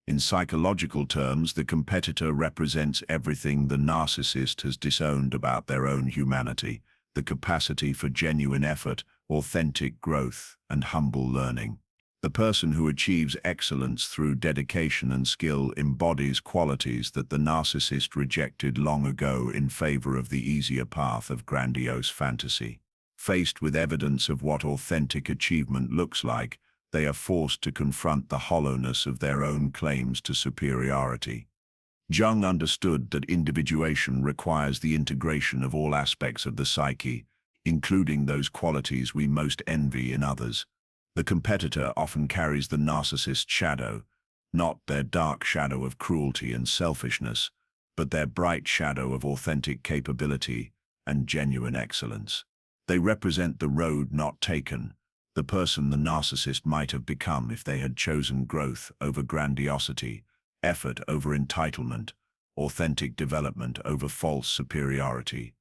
Speaker 1: In psychological terms, the competitor represents everything the narcissist has disowned about their own humanity: the capacity for genuine effort, authentic growth, and humble learning. The person who achieves excellence through dedication and skill embodies qualities that the narcissist rejected long ago in favor of the easier path of grandiose fantasy. Faced with evidence of what authentic achievement looks like, they are forced to confront the hollowness of their own claims to superiority. Jung understood that individuation requires the integration of all aspects of the psyche, including those qualities we most envy in others. The competitor often carries the narcissist's shadow, not their dark shadow of cruelty and selfishness, but their bright shadow of authentic capability and genuine excellence. They represent the road not taken, the person the narcissist might have become if they had chosen growth over grandiosity, effort over entitlement, authentic development over false superiority.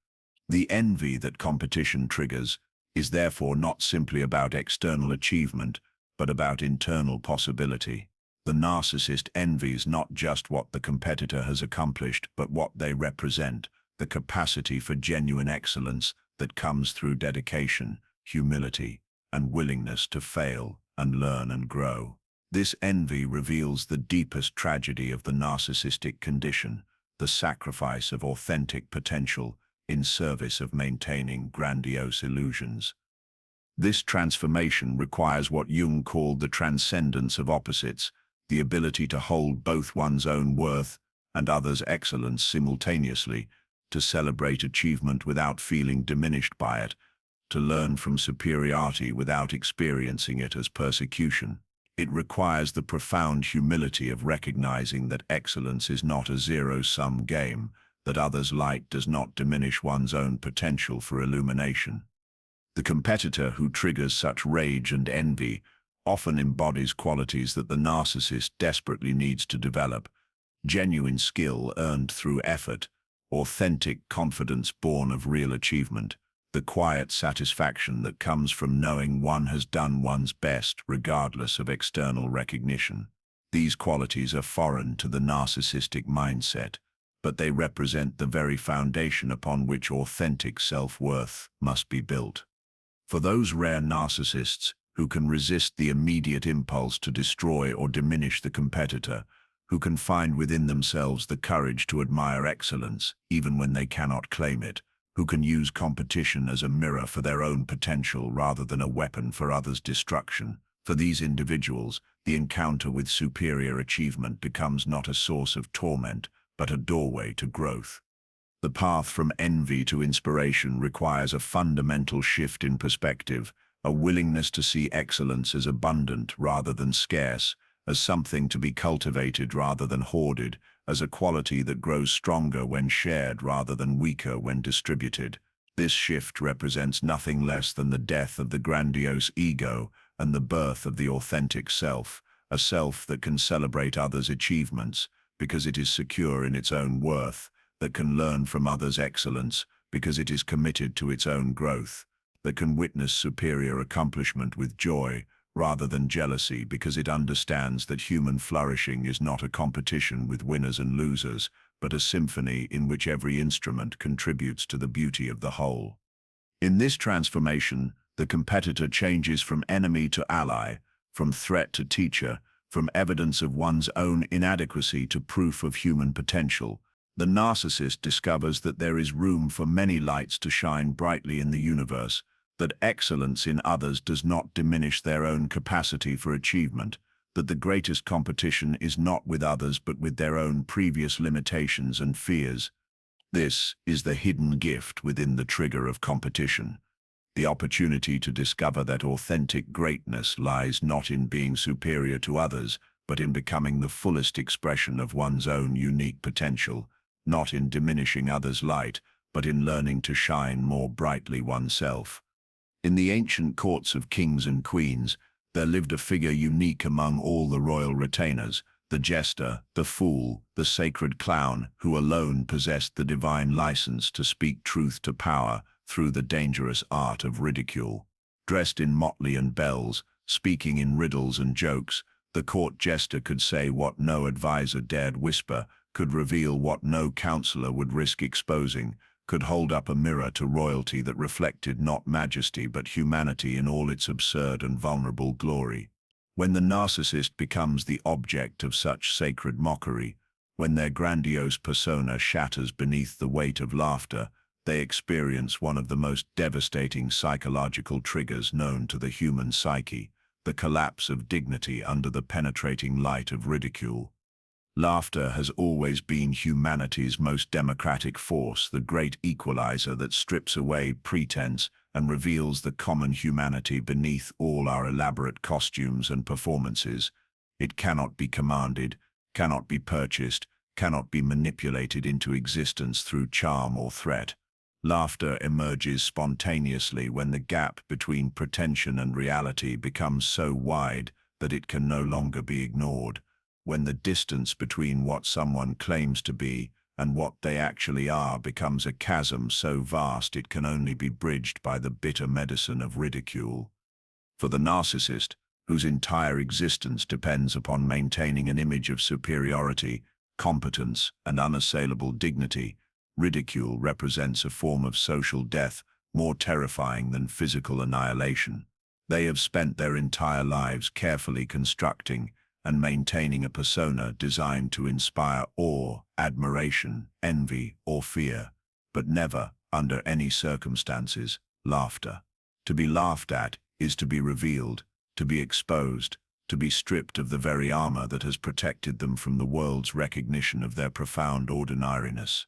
Speaker 1: The envy that competition triggers is therefore not simply about external achievement, but about internal possibility. The narcissist envies not just what the competitor has accomplished, but what they represent: the capacity for genuine excellence that comes through dedication, humility, and willingness to fail and learn and grow. This envy reveals the deepest tragedy of the narcissistic condition: the sacrifice of authentic potential in service of maintaining grandiose illusions. This transformation requires what Jung called the transcendence of opposites, the ability to hold both one's own worth and others' excellence simultaneously, to celebrate achievement without feeling diminished by it, to learn from superiority without experiencing it as persecution. It requires the profound humility of recognizing that excellence is not a zero-sum game, that others' light does not diminish one's own potential for illumination. The competitor who triggers such rage and envy often embodies qualities that the narcissist desperately needs to develop: genuine skill earned through effort, authentic confidence born of real achievement, the quiet satisfaction that comes from knowing one has done one's best regardless of external recognition. These qualities are foreign to the narcissistic mindset, but they represent the very foundation upon which authentic self-worth must be built. For those rare narcissists who can resist the immediate impulse to destroy or diminish the competitor, who can find within themselves the courage to admire excellence even when they cannot claim it, who can use competition as a mirror for their own potential rather than a weapon for others' destruction. For these individuals, the encounter with superior achievement becomes not a source of torment, but a doorway to growth. The path from envy to inspiration requires a fundamental shift in perspective, a willingness to see excellence as abundant rather than scarce, as something to be cultivated rather than hoarded, as a quality that grows stronger when shared rather than weaker when distributed. This shift represents nothing less than the death of the grandiose ego and the birth of the authentic self, a self that can celebrate others' achievements because it is secure in its own worth, that can learn from others' excellence because it is committed to its own growth, that can witness superior accomplishment with joy rather than jealousy because it understands that human flourishing is not a competition with winners and losers, but a symphony in which every instrument contributes to the beauty of the whole. In this transformation, the competitor changes from enemy to ally, from threat to teacher, from evidence of one's own inadequacy to proof of human potential. The narcissist discovers that there is room for many lights to shine brightly in the universe, that excellence in others does not diminish their own capacity for achievement, that the greatest competition is not with others but with their own previous limitations and fears. This is the hidden gift within the trigger of competition. The opportunity to discover that authentic greatness lies not in being superior to others, but in becoming the fullest expression of one's own unique potential, not in diminishing others' light, but in learning to shine more brightly oneself. In the ancient courts of kings and queens, there lived a figure unique among all the royal retainers, the jester, the fool, the sacred clown, who alone possessed the divine license to speak truth to power through the dangerous art of ridicule. Dressed in motley and bells, speaking in riddles and jokes, the court jester could say what no advisor dared whisper, could reveal what no counselor would risk exposing, could hold up a mirror to royalty that reflected not majesty but humanity in all its absurd and vulnerable glory. When the narcissist becomes the object of such sacred mockery, when their grandiose persona shatters beneath the weight of laughter, they experience one of the most devastating psychological triggers known to the human psyche, the collapse of dignity under the penetrating light of ridicule. Laughter has always been humanity's most democratic force, the great equalizer that strips away pretense and reveals the common humanity beneath all our elaborate costumes and performances. It cannot be commanded, cannot be purchased, cannot be manipulated into existence through charm or threat. Laughter emerges spontaneously when the gap between pretension and reality becomes so wide that it can no longer be ignored, when the distance between what someone claims to be and what they actually are becomes a chasm so vast it can only be bridged by the bitter medicine of ridicule. For the narcissist, whose entire existence depends upon maintaining an image of superiority, competence, and unassailable dignity, ridicule represents a form of social death more terrifying than physical annihilation. They have spent their entire lives carefully constructing and maintaining a persona designed to inspire awe, admiration, envy, or fear, but never, under any circumstances, laughter. To be laughed at is to be revealed, to be exposed, to be stripped of the very armor that has protected them from the world's recognition of their profound ordinariness.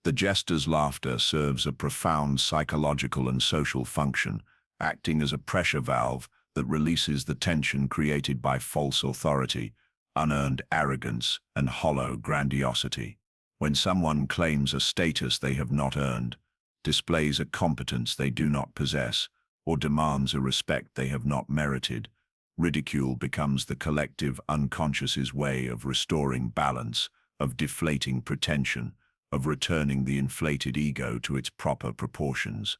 Speaker 1: The jester's laughter serves a profound psychological and social function, acting as a pressure valve that releases the tension created by false authority, unearned arrogance, and hollow grandiosity. When someone claims a status they have not earned, displays a competence they do not possess, or demands a respect they have not merited, ridicule becomes the collective unconscious's way of restoring balance, of deflating pretension, of returning the inflated ego to its proper proportions.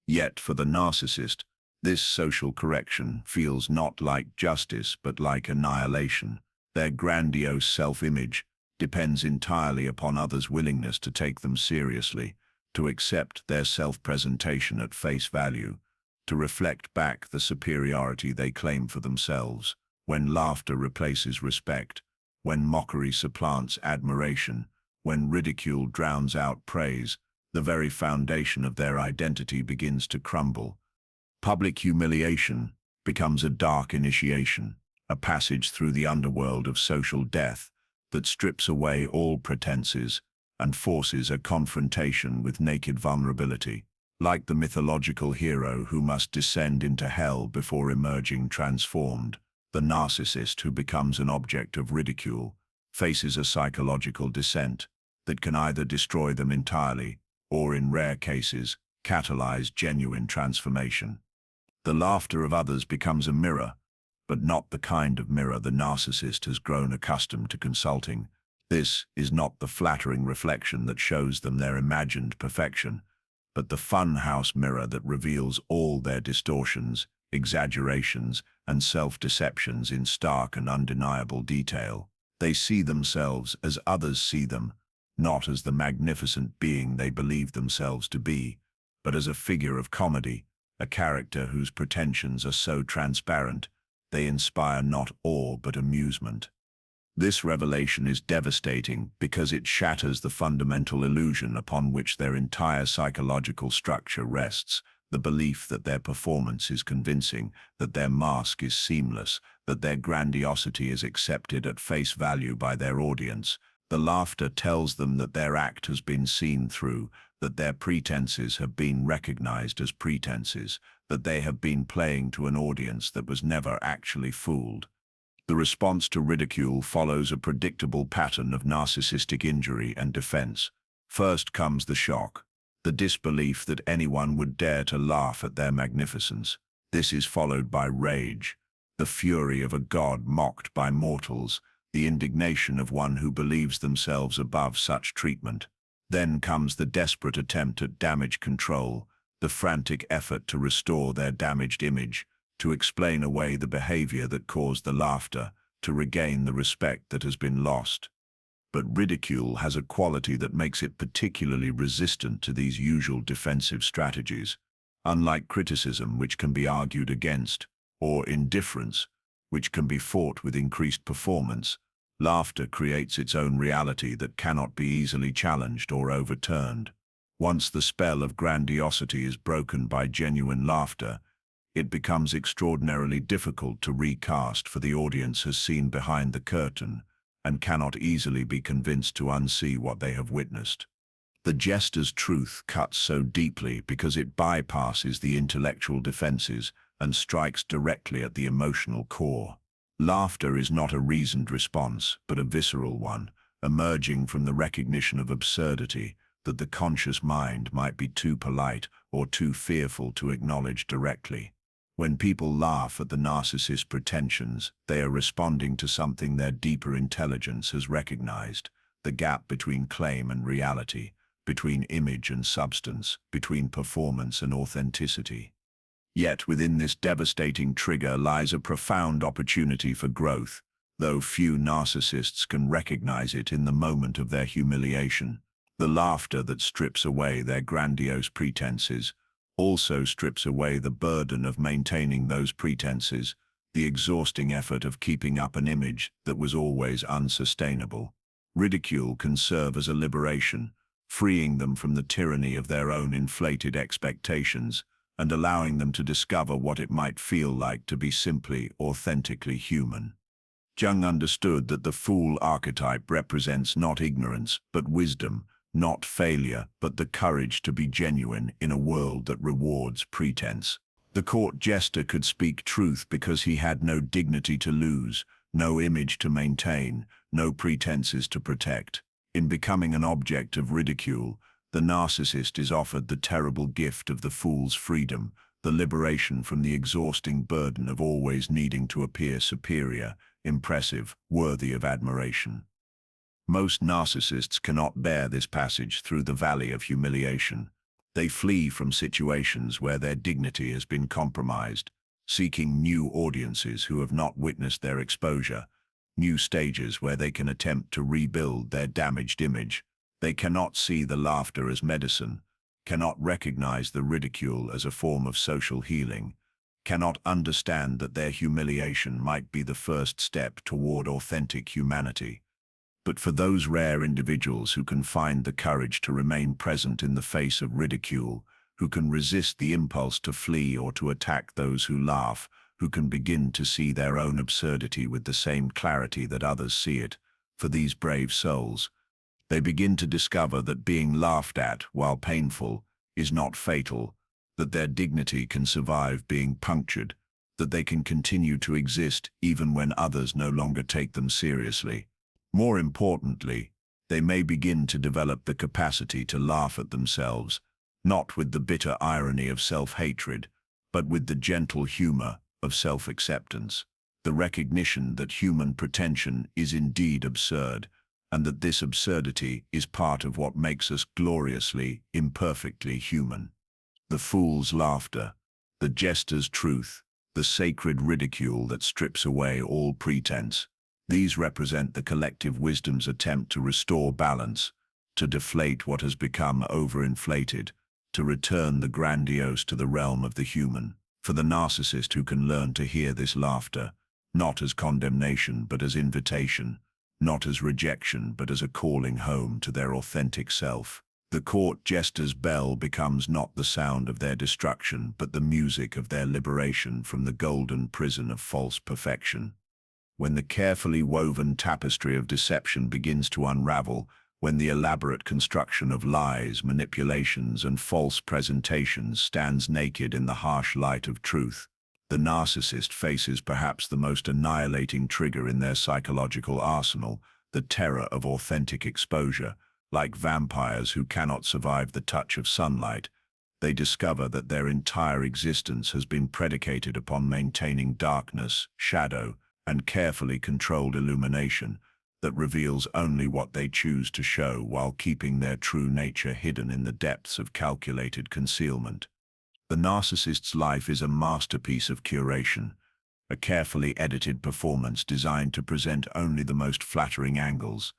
Speaker 1: Yet for the narcissist, this social correction feels not like justice but like annihilation. Their grandiose self-image depends entirely upon others' willingness to take them seriously, to accept their self-presentation at face value, to reflect back the superiority they claim for themselves. When laughter replaces respect, when mockery supplants admiration, when ridicule drowns out praise, The very foundation of their identity begins to crumble. Public humiliation becomes a dark initiation, a passage through the underworld of social death that strips away all pretenses and forces a confrontation with naked vulnerability. Like the mythological hero who must descend into hell before emerging transformed, the narcissist who becomes an object of ridicule faces a psychological descent that can either destroy them entirely or, in rare cases, catalyze genuine transformation. The laughter of others becomes a mirror, but not the kind of mirror the narcissist has grown accustomed to consulting. This is not the flattering reflection that shows them their imagined perfection, but the funhouse mirror that reveals all their distortions, exaggerations, and self-deceptions in stark and undeniable detail. They see themselves as others see them, not as the magnificent being they believe themselves to be, but as a figure of comedy, a character whose pretensions are so transparent they inspire not awe but amusement. This revelation is devastating because it shatters the fundamental illusion upon which their entire psychological structure rests, the belief that their performance is convincing, that their mask is seamless, that their grandiosity is accepted at face value by their audience. The laughter tells them that their act has been seen through, that their pretenses have been recognized as pretenses, that they have been playing to an audience that was never actually fooled. The response to ridicule follows a predictable pattern of narcissistic injury and defense. First comes the shock, the disbelief that anyone would dare to laugh at their magnificence. This is followed by rage, the fury of a god mocked by mortals, the indignation of one who believes themselves above such treatment. Then comes the desperate attempt at damage control, the frantic effort to restore their damaged image, to explain away the behavior that caused the laughter, to regain the respect that has been lost. But ridicule has a quality that makes it particularly resistant to these usual defensive strategies. Unlike criticism, which can be argued against, or indifference, which can be fought with increased performance, laughter creates its own reality that cannot be easily challenged or overturned. Once the spell of grandiosity is broken by genuine laughter, it becomes extraordinarily difficult to recast, for the audience has seen behind the curtain and cannot easily be convinced to unsee what they have witnessed. The jester's truth cuts so deeply because it bypasses the intellectual defenses and strikes directly at the emotional core. Laughter is not a reasoned response, but a visceral one, emerging from the recognition of absurdity that the conscious mind might be too polite or too fearful to acknowledge directly. When people laugh at the narcissist's pretensions, they are responding to something their deeper intelligence has recognized: the gap between claim and reality, between image and substance, between performance and authenticity. Yet within this devastating trigger lies a profound opportunity for growth, though few narcissists can recognize it in the moment of their humiliation. The laughter that strips away their grandiose pretenses also strips away the burden of maintaining those pretenses, the exhausting effort of keeping up an image that was always unsustainable. Ridicule can serve as a liberation, freeing them from the tyranny of their own inflated expectations and allowing them to discover what it might feel like to be simply, authentically human. Jung understood that the fool archetype represents not ignorance, but wisdom, not failure, but the courage to be genuine in a world that rewards pretense. The court jester could speak truth because he had no dignity to lose, no image to maintain, no pretenses to protect. In becoming an object of ridicule, the narcissist is offered the terrible gift of the fool's freedom, the liberation from the exhausting burden of always needing to appear superior, impressive, worthy of admiration. Most narcissists cannot bear this passage through the valley of humiliation. They flee from situations where their dignity has been compromised, seeking new audiences who have not witnessed their exposure, new stages where they can attempt to rebuild their damaged image. They cannot see the laughter as medicine, cannot recognize the ridicule as a form of social healing, cannot understand that their humiliation might be the first step toward authentic humanity. But for those rare individuals who can find the courage to remain present in the face of ridicule, who can resist the impulse to flee or to attack those who laugh, who can begin to see their own absurdity with the same clarity that others see it, for these brave souls, they begin to discover that being laughed at, while painful, is not fatal, that their dignity can survive being punctured, that they can continue to exist even when others no longer take them seriously. More importantly, they may begin to develop the capacity to laugh at themselves, not with the bitter irony of self-hatred, but with the gentle humor of self-acceptance, the recognition that human pretension is indeed absurd, and that this absurdity is part of what makes us gloriously, imperfectly human. The fool's laughter, the jester's truth, the sacred ridicule that strips away all pretense, these represent the collective wisdom's attempt to restore balance, to deflate what has become overinflated, to return the grandiose to the realm of the human. For the narcissist who can learn to hear this laughter, not as condemnation but as invitation, not as rejection but as a calling home to their authentic self, the court jester's bell becomes not the sound of their destruction but the music of their liberation from the golden prison of false perfection. When the carefully woven tapestry of deception begins to unravel, when the elaborate construction of lies, manipulations, and false presentations stands naked in the harsh light of truth, the narcissist faces perhaps the most annihilating trigger in their psychological arsenal, the terror of authentic exposure. Like vampires who cannot survive the touch of sunlight, they discover that their entire existence has been predicated upon maintaining darkness, shadow, and carefully controlled illumination that reveals only what they choose to show while keeping their true nature hidden in the depths of calculated concealment. The narcissist's life is a masterpiece of curation, a carefully edited performance designed to present only the most flattering angles,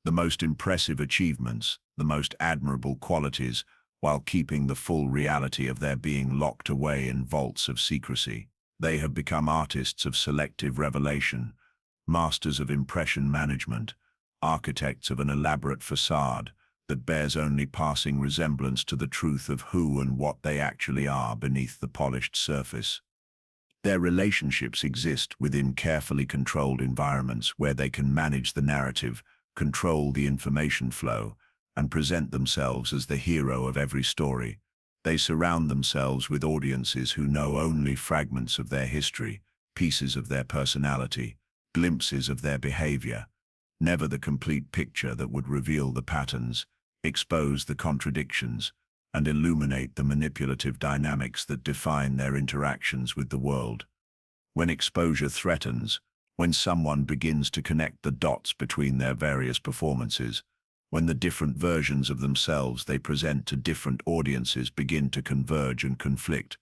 Speaker 1: the most impressive achievements, the most admirable qualities, while keeping the full reality of their being locked away in vaults of secrecy. They have become artists of selective revelation, masters of impression management, architects of an elaborate facade that bears only passing resemblance to the truth of who and what they actually are beneath the polished surface. Their relationships exist within carefully controlled environments where they can manage the narrative, control the information flow, and present themselves as the hero of every story. They surround themselves with audiences who know only fragments of their history, pieces of their personality, glimpses of their behavior, never the complete picture that would reveal the patterns, expose the contradictions, and illuminate the manipulative dynamics that define their interactions with the world. When exposure threatens, when someone begins to connect the dots between their various performances, when the different versions of themselves they present to different audiences begin to converge and conflict,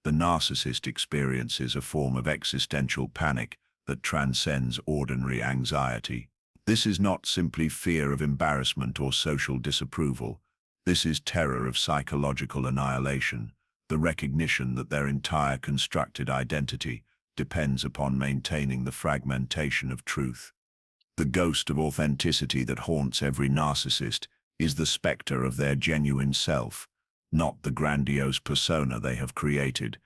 Speaker 1: the narcissist experiences a form of existential panic that transcends ordinary anxiety. This is not simply fear of embarrassment or social disapproval. This is terror of psychological annihilation, the recognition that their entire constructed identity depends upon maintaining the fragmentation of truth. The ghost of authenticity that haunts every narcissist is the specter of their genuine self, not the grandiose persona they have created,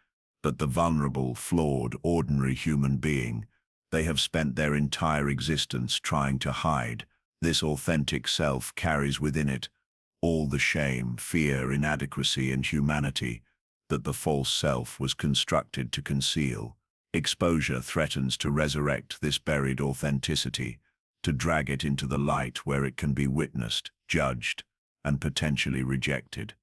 Speaker 1: but the vulnerable, flawed, ordinary human being they have spent their entire existence trying to hide. This authentic self carries within it all the shame, fear, inadequacy, and humanity that the false self was constructed to conceal. Exposure threatens to resurrect this buried authenticity, to drag it into the light where it can be witnessed, judged, and potentially rejected.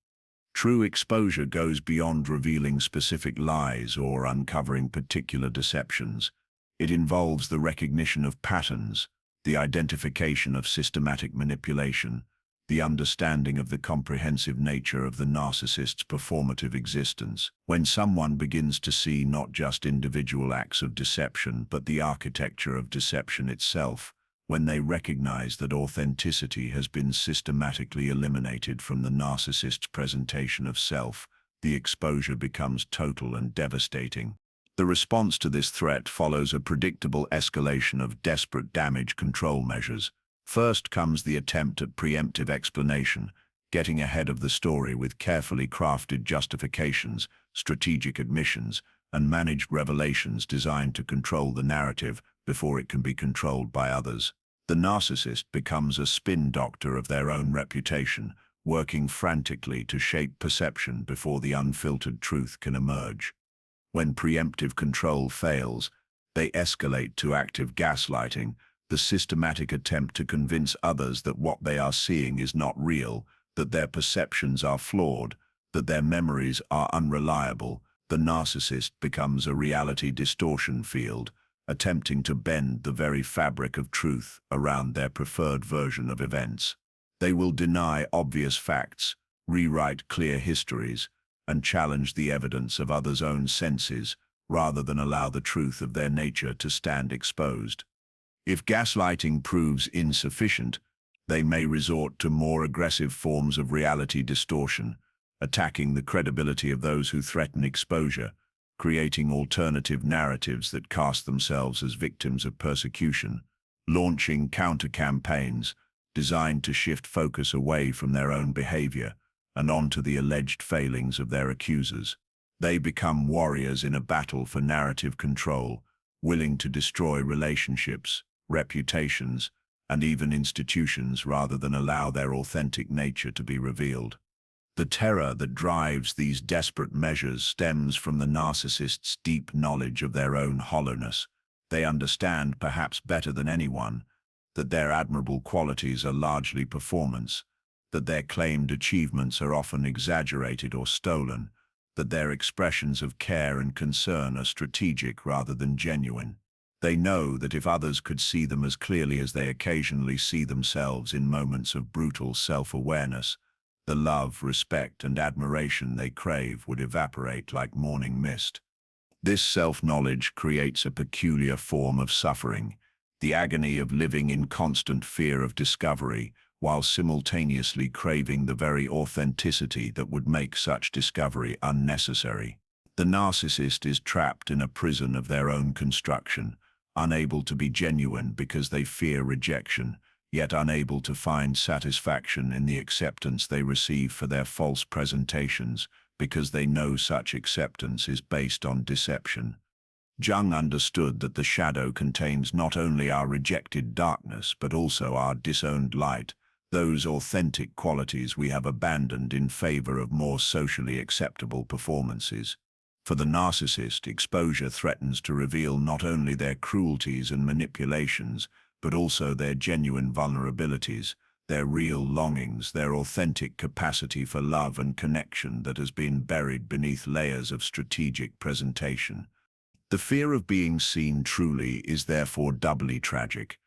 Speaker 1: True exposure goes beyond revealing specific lies or uncovering particular deceptions. It involves the recognition of patterns, the identification of systematic manipulation, the understanding of the comprehensive nature of the narcissist's performative existence. When someone begins to see not just individual acts of deception, but the architecture of deception itself, when they recognize that authenticity has been systematically eliminated from the narcissist's presentation of self, the exposure becomes total and devastating. The response to this threat follows a predictable escalation of desperate damage control measures, First comes the attempt at preemptive explanation, getting ahead of the story with carefully crafted justifications, strategic admissions, and managed revelations designed to control the narrative before it can be controlled by others. The narcissist becomes a spin doctor of their own reputation, working frantically to shape perception before the unfiltered truth can emerge. When preemptive control fails, they escalate to active gaslighting, the systematic attempt to convince others that what they are seeing is not real, that their perceptions are flawed, that their memories are unreliable. The narcissist becomes a reality distortion field, attempting to bend the very fabric of truth around their preferred version of events. They will deny obvious facts, rewrite clear histories, and challenge the evidence of others' own senses, rather than allow the truth of their nature to stand exposed. If gaslighting proves insufficient, they may resort to more aggressive forms of reality distortion, attacking the credibility of those who threaten exposure, creating alternative narratives that cast themselves as victims of persecution, launching counter-campaigns designed to shift focus away from their own behavior and onto the alleged failings of their accusers. They become warriors in a battle for narrative control, willing to destroy relationships, reputations, and even institutions rather than allow their authentic nature to be revealed. The terror that drives these desperate measures stems from the narcissist's deep knowledge of their own hollowness. They understand, perhaps better than anyone, that their admirable qualities are largely performance, that their claimed achievements are often exaggerated or stolen, that their expressions of care and concern are strategic rather than genuine. They know that if others could see them as clearly as they occasionally see themselves in moments of brutal self-awareness, the love, respect, and admiration they crave would evaporate like morning mist. This self-knowledge creates a peculiar form of suffering, the agony of living in constant fear of discovery, while simultaneously craving the very authenticity that would make such discovery unnecessary. The narcissist is trapped in a prison of their own construction, unable to be genuine because they fear rejection, yet unable to find satisfaction in the acceptance they receive for their false presentations, because they know such acceptance is based on deception. Jung understood that the shadow contains not only our rejected darkness, but also our disowned light, those authentic qualities we have abandoned in favor of more socially acceptable performances. For the narcissist, exposure threatens to reveal not only their cruelties and manipulations, but also their genuine vulnerabilities, their real longings, their authentic capacity for love and connection that has been buried beneath layers of strategic presentation. The fear of being seen truly is therefore doubly tragic.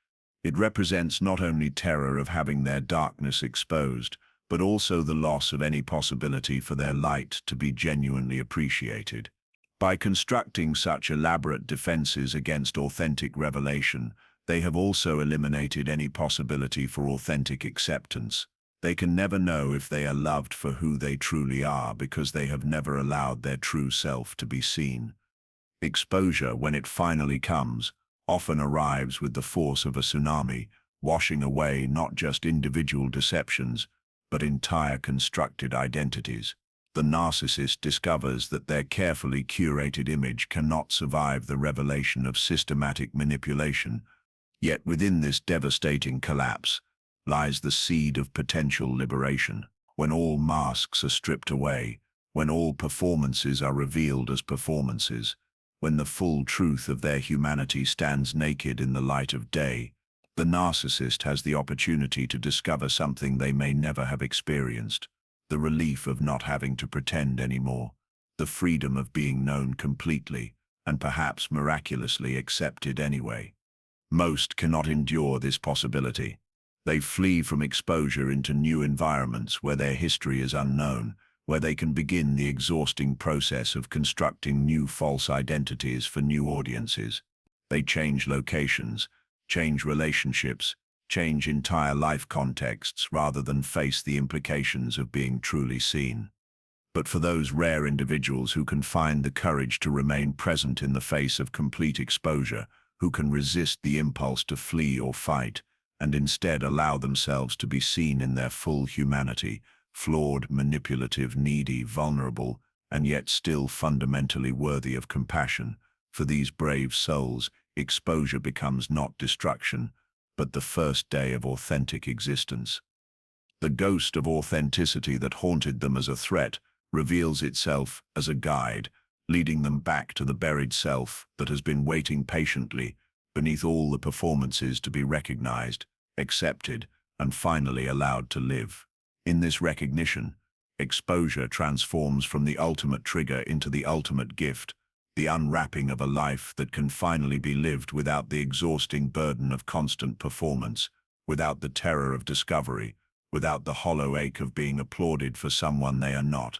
Speaker 1: It represents not only terror of having their darkness exposed, but also the loss of any possibility for their light to be genuinely appreciated. By constructing such elaborate defenses against authentic revelation, they have also eliminated any possibility for authentic acceptance. They can never know if they are loved for who they truly are because they have never allowed their true self to be seen. Exposure, when it finally comes, often arrives with the force of a tsunami, washing away not just individual deceptions, but entire constructed identities. The narcissist discovers that their carefully curated image cannot survive the revelation of systematic manipulation. Yet within this devastating collapse lies the seed of potential liberation. When all masks are stripped away, when all performances are revealed as performances, when the full truth of their humanity stands naked in the light of day, the narcissist has the opportunity to discover something they may never have experienced, the relief of not having to pretend anymore, the freedom of being known completely, and perhaps miraculously accepted anyway. Most cannot endure this possibility. They flee from exposure into new environments where their history is unknown, where they can begin the exhausting process of constructing new false identities for new audiences. They change locations, change relationships, change entire life contexts rather than face the implications of being truly seen. But for those rare individuals who can find the courage to remain present in the face of complete exposure, who can resist the impulse to flee or fight, and instead allow themselves to be seen in their full humanity, flawed, manipulative, needy, vulnerable, and yet still fundamentally worthy of compassion. For these brave souls, exposure becomes not destruction, but the first day of authentic existence. The ghost of authenticity that haunted them as a threat reveals itself as a guide, leading them back to the buried self that has been waiting patiently beneath all the performances to be recognized, accepted, and finally allowed to live. In this recognition, exposure transforms from the ultimate trigger into the ultimate gift, the unwrapping of a life that can finally be lived without the exhausting burden of constant performance, without the terror of discovery, without the hollow ache of being applauded for someone they are not.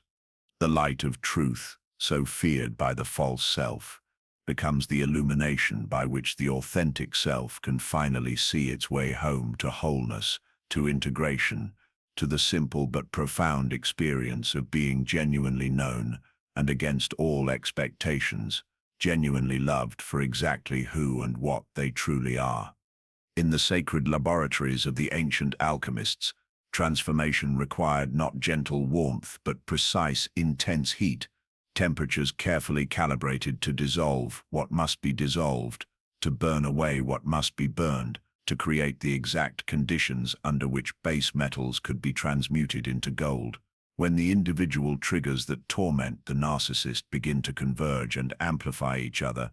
Speaker 1: The light of truth, so feared by the false self, becomes the illumination by which the authentic self can finally see its way home to wholeness, to integration, to the simple but profound experience of being genuinely known and against all expectations, genuinely loved for exactly who and what they truly are. In the sacred laboratories of the ancient alchemists, transformation required not gentle warmth but precise, intense heat, temperatures carefully calibrated to dissolve what must be dissolved, to burn away what must be burned, to create the exact conditions under which base metals could be transmuted into gold. When the individual triggers that torment the narcissist begin to converge and amplify each other,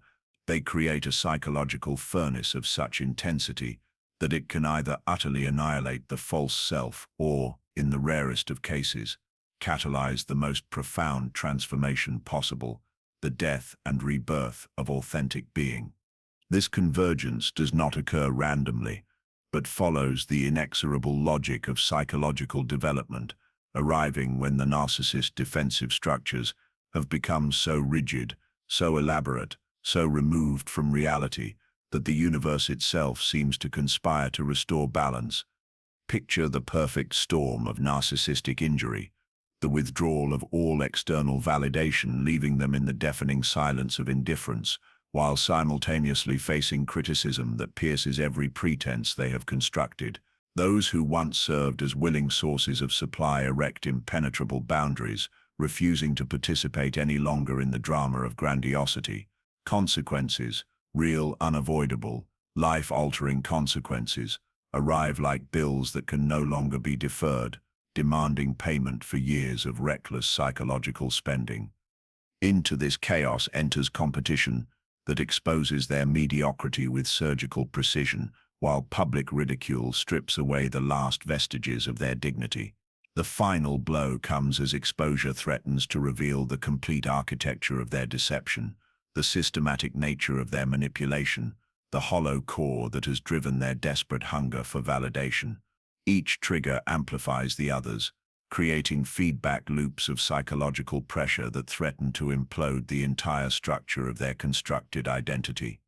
Speaker 1: they create a psychological furnace of such intensity that it can either utterly annihilate the false self or, in the rarest of cases, catalyze the most profound transformation possible, the death and rebirth of authentic being. This convergence does not occur randomly, but follows the inexorable logic of psychological development, arriving when the narcissist's defensive structures have become so rigid, so elaborate, so removed from reality, that the universe itself seems to conspire to restore balance. Picture the perfect storm of narcissistic injury, the withdrawal of all external validation, leaving them in the deafening silence of indifference, while simultaneously facing criticism that pierces every pretense they have constructed. Those who once served as willing sources of supply erect impenetrable boundaries, refusing to participate any longer in the drama of grandiosity. Consequences, real, unavoidable, life-altering consequences, arrive like bills that can no longer be deferred, demanding payment for years of reckless psychological spending. Into this chaos enters competition that exposes their mediocrity with surgical precision, while public ridicule strips away the last vestiges of their dignity. The final blow comes as exposure threatens to reveal the complete architecture of their deception, the systematic nature of their manipulation, the hollow core that has driven their desperate hunger for validation. Each trigger amplifies the others, creating feedback loops of psychological pressure that threaten to implode the entire structure of their constructed identity.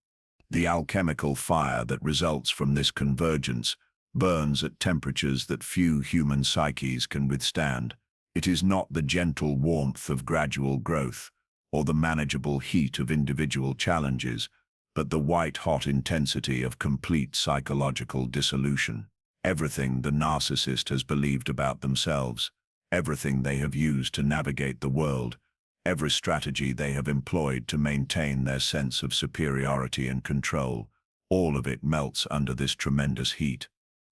Speaker 1: The alchemical fire that results from this convergence burns at temperatures that few human psyches can withstand. It is not the gentle warmth of gradual growth, or the manageable heat of individual challenges, but the white-hot intensity of complete psychological dissolution. Everything the narcissist has believed about themselves, everything they have used to navigate the world, every strategy they have employed to maintain their sense of superiority and control, all of it melts under this tremendous heat.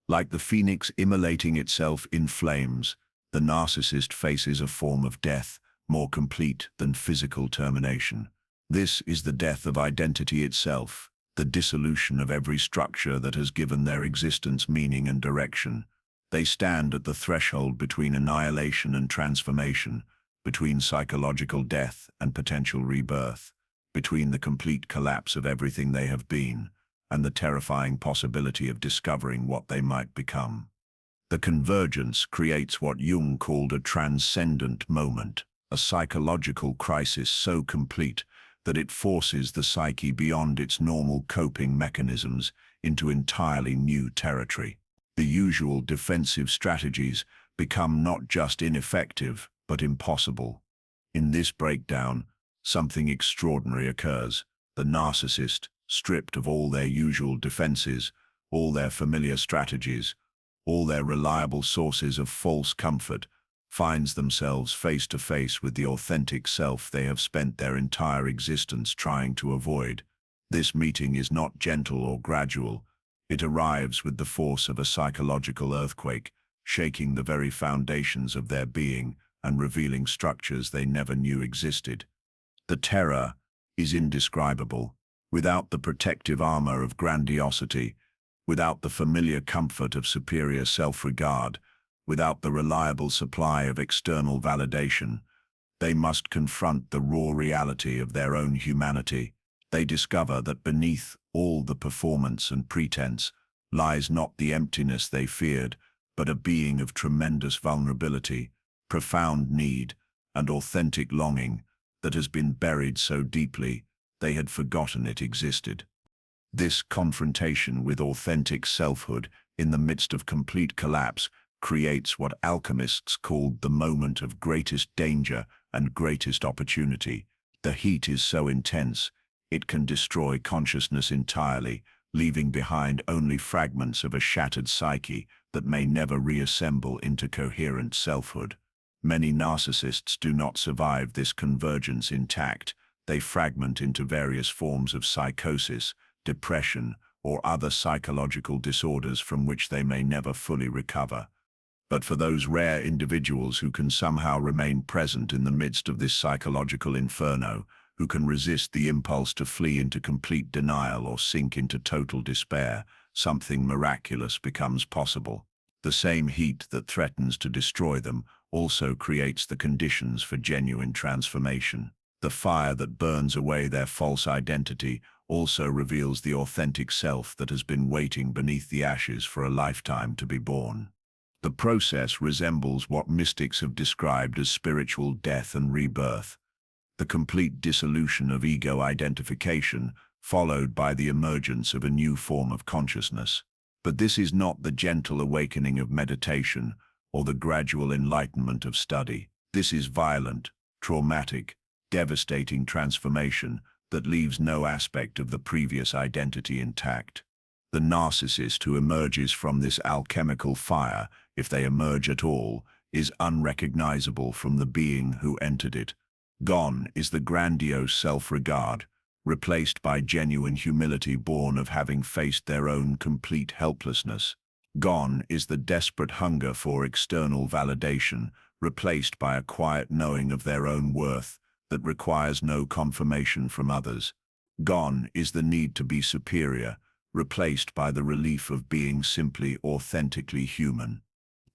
Speaker 1: Like the phoenix immolating itself in flames, the narcissist faces a form of death more complete than physical termination. This is the death of identity itself, the dissolution of every structure that has given their existence meaning and direction. They stand at the threshold between annihilation and transformation, between psychological death and potential rebirth, between the complete collapse of everything they have been and the terrifying possibility of discovering what they might become. The convergence creates what Jung called a transcendent moment, a psychological crisis so complete that it forces the psyche beyond its normal coping mechanisms into entirely new territory. The usual defensive strategies become not just ineffective, but impossible. In this breakdown, something extraordinary occurs. The narcissist, stripped of all their usual defenses, all their familiar strategies, all their reliable sources of false comfort, finds themselves face to face with the authentic self they have spent their entire existence trying to avoid. This meeting is not gentle or gradual. It arrives with the force of a psychological earthquake, shaking the very foundations of their being and revealing structures they never knew existed. The terror is indescribable. Without the protective armor of grandiosity, without the familiar comfort of superior self-regard, without the reliable supply of external validation, they must confront the raw reality of their own humanity. They discover that beneath all the performance and pretense lies not the emptiness they feared, but a being of tremendous vulnerability, profound need, and authentic longing that has been buried so deeply they had forgotten it existed. This confrontation with authentic selfhood in the midst of complete collapse creates what alchemists called the moment of greatest danger and greatest opportunity. The heat is so intense, it can destroy consciousness entirely, leaving behind only fragments of a shattered psyche that may never reassemble into coherent selfhood. Many narcissists do not survive this convergence intact. They fragment into various forms of psychosis, depression, or other psychological disorders from which they may never fully recover. But for those rare individuals who can somehow remain present in the midst of this psychological inferno, who can resist the impulse to flee into complete denial or sink into total despair, something miraculous becomes possible. The same heat that threatens to destroy them also creates the conditions for genuine transformation. The fire that burns away their false identity also reveals the authentic self that has been waiting beneath the ashes for a lifetime to be born. The process resembles what mystics have described as spiritual death and rebirth, the complete dissolution of ego identification, followed by the emergence of a new form of consciousness. But this is not the gentle awakening of meditation or the gradual enlightenment of study. This is violent, traumatic, devastating transformation that leaves no aspect of the previous identity intact. The narcissist who emerges from this alchemical fire, if they emerge at all, is unrecognizable from the being who entered it. Gone is the grandiose self-regard, replaced by genuine humility born of having faced their own complete helplessness. Gone is the desperate hunger for external validation, replaced by a quiet knowing of their own worth that requires no confirmation from others. Gone is the need to be superior, replaced by the relief of being simply authentically human.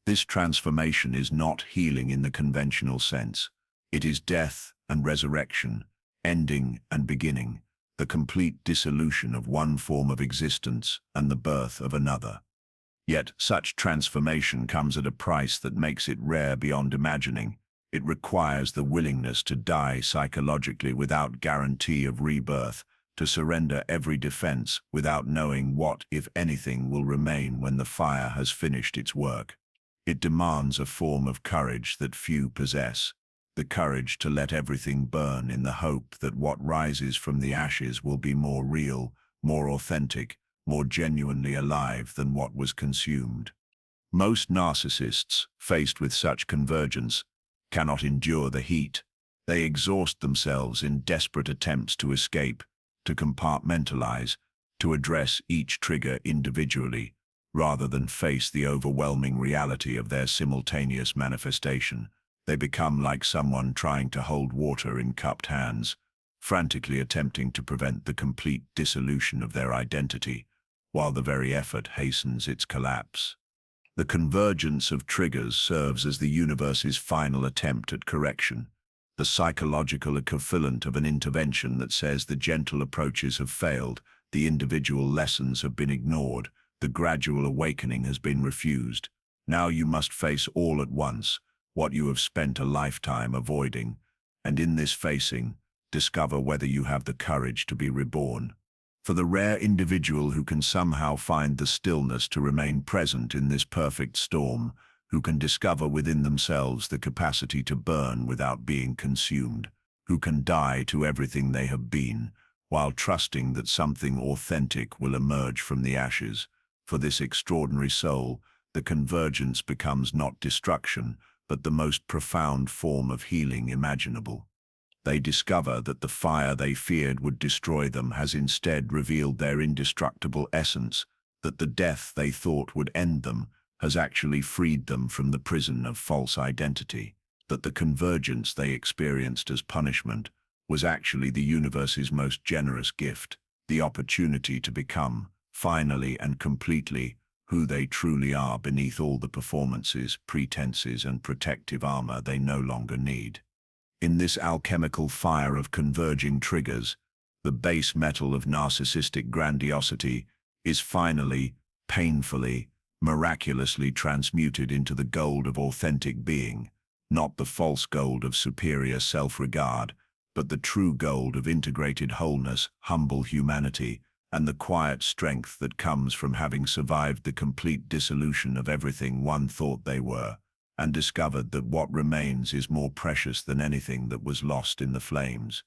Speaker 1: This transformation is not healing in the conventional sense. It is death and resurrection, ending and beginning, the complete dissolution of one form of existence and the birth of another. Yet such transformation comes at a price that makes it rare beyond imagining. It requires the willingness to die psychologically without guarantee of rebirth, to surrender every defense without knowing what, if anything, will remain when the fire has finished its work. It demands a form of courage that few possess, the courage to let everything burn in the hope that what rises from the ashes will be more real, more authentic, more genuinely alive than what was consumed. Most narcissists, faced with such convergence, cannot endure the heat. They exhaust themselves in desperate attempts to escape, to compartmentalize, to address each trigger individually, rather than face the overwhelming reality of their simultaneous manifestation. They become like someone trying to hold water in cupped hands, frantically attempting to prevent the complete dissolution of their identity, while the very effort hastens its collapse. The convergence of triggers serves as the universe's final attempt at correction, the psychological equivalent of an intervention that says the gentle approaches have failed, the individual lessons have been ignored, the gradual awakening has been refused. Now you must face all at once, what you have spent a lifetime avoiding, and in this facing, discover whether you have the courage to be reborn. For the rare individual who can somehow find the stillness to remain present in this perfect storm, who can discover within themselves the capacity to burn without being consumed, who can die to everything they have been, while trusting that something authentic will emerge from the ashes, For this extraordinary soul, the convergence becomes not destruction, but the most profound form of healing imaginable. They discover that the fire they feared would destroy them has instead revealed their indestructible essence, that the death they thought would end them has actually freed them from the prison of false identity, that the convergence they experienced as punishment was actually the universe's most generous gift, the opportunity to become, finally and completely, who they truly are beneath all the performances, pretenses, and protective armor they no longer need. In this alchemical fire of converging triggers, the base metal of narcissistic grandiosity is finally, painfully, miraculously transmuted into the gold of authentic being, not the false gold of superior self-regard, but the true gold of integrated wholeness, humble humanity, and the quiet strength that comes from having survived the complete dissolution of everything one thought they were, and discovered that what remains is more precious than anything that was lost in the flames.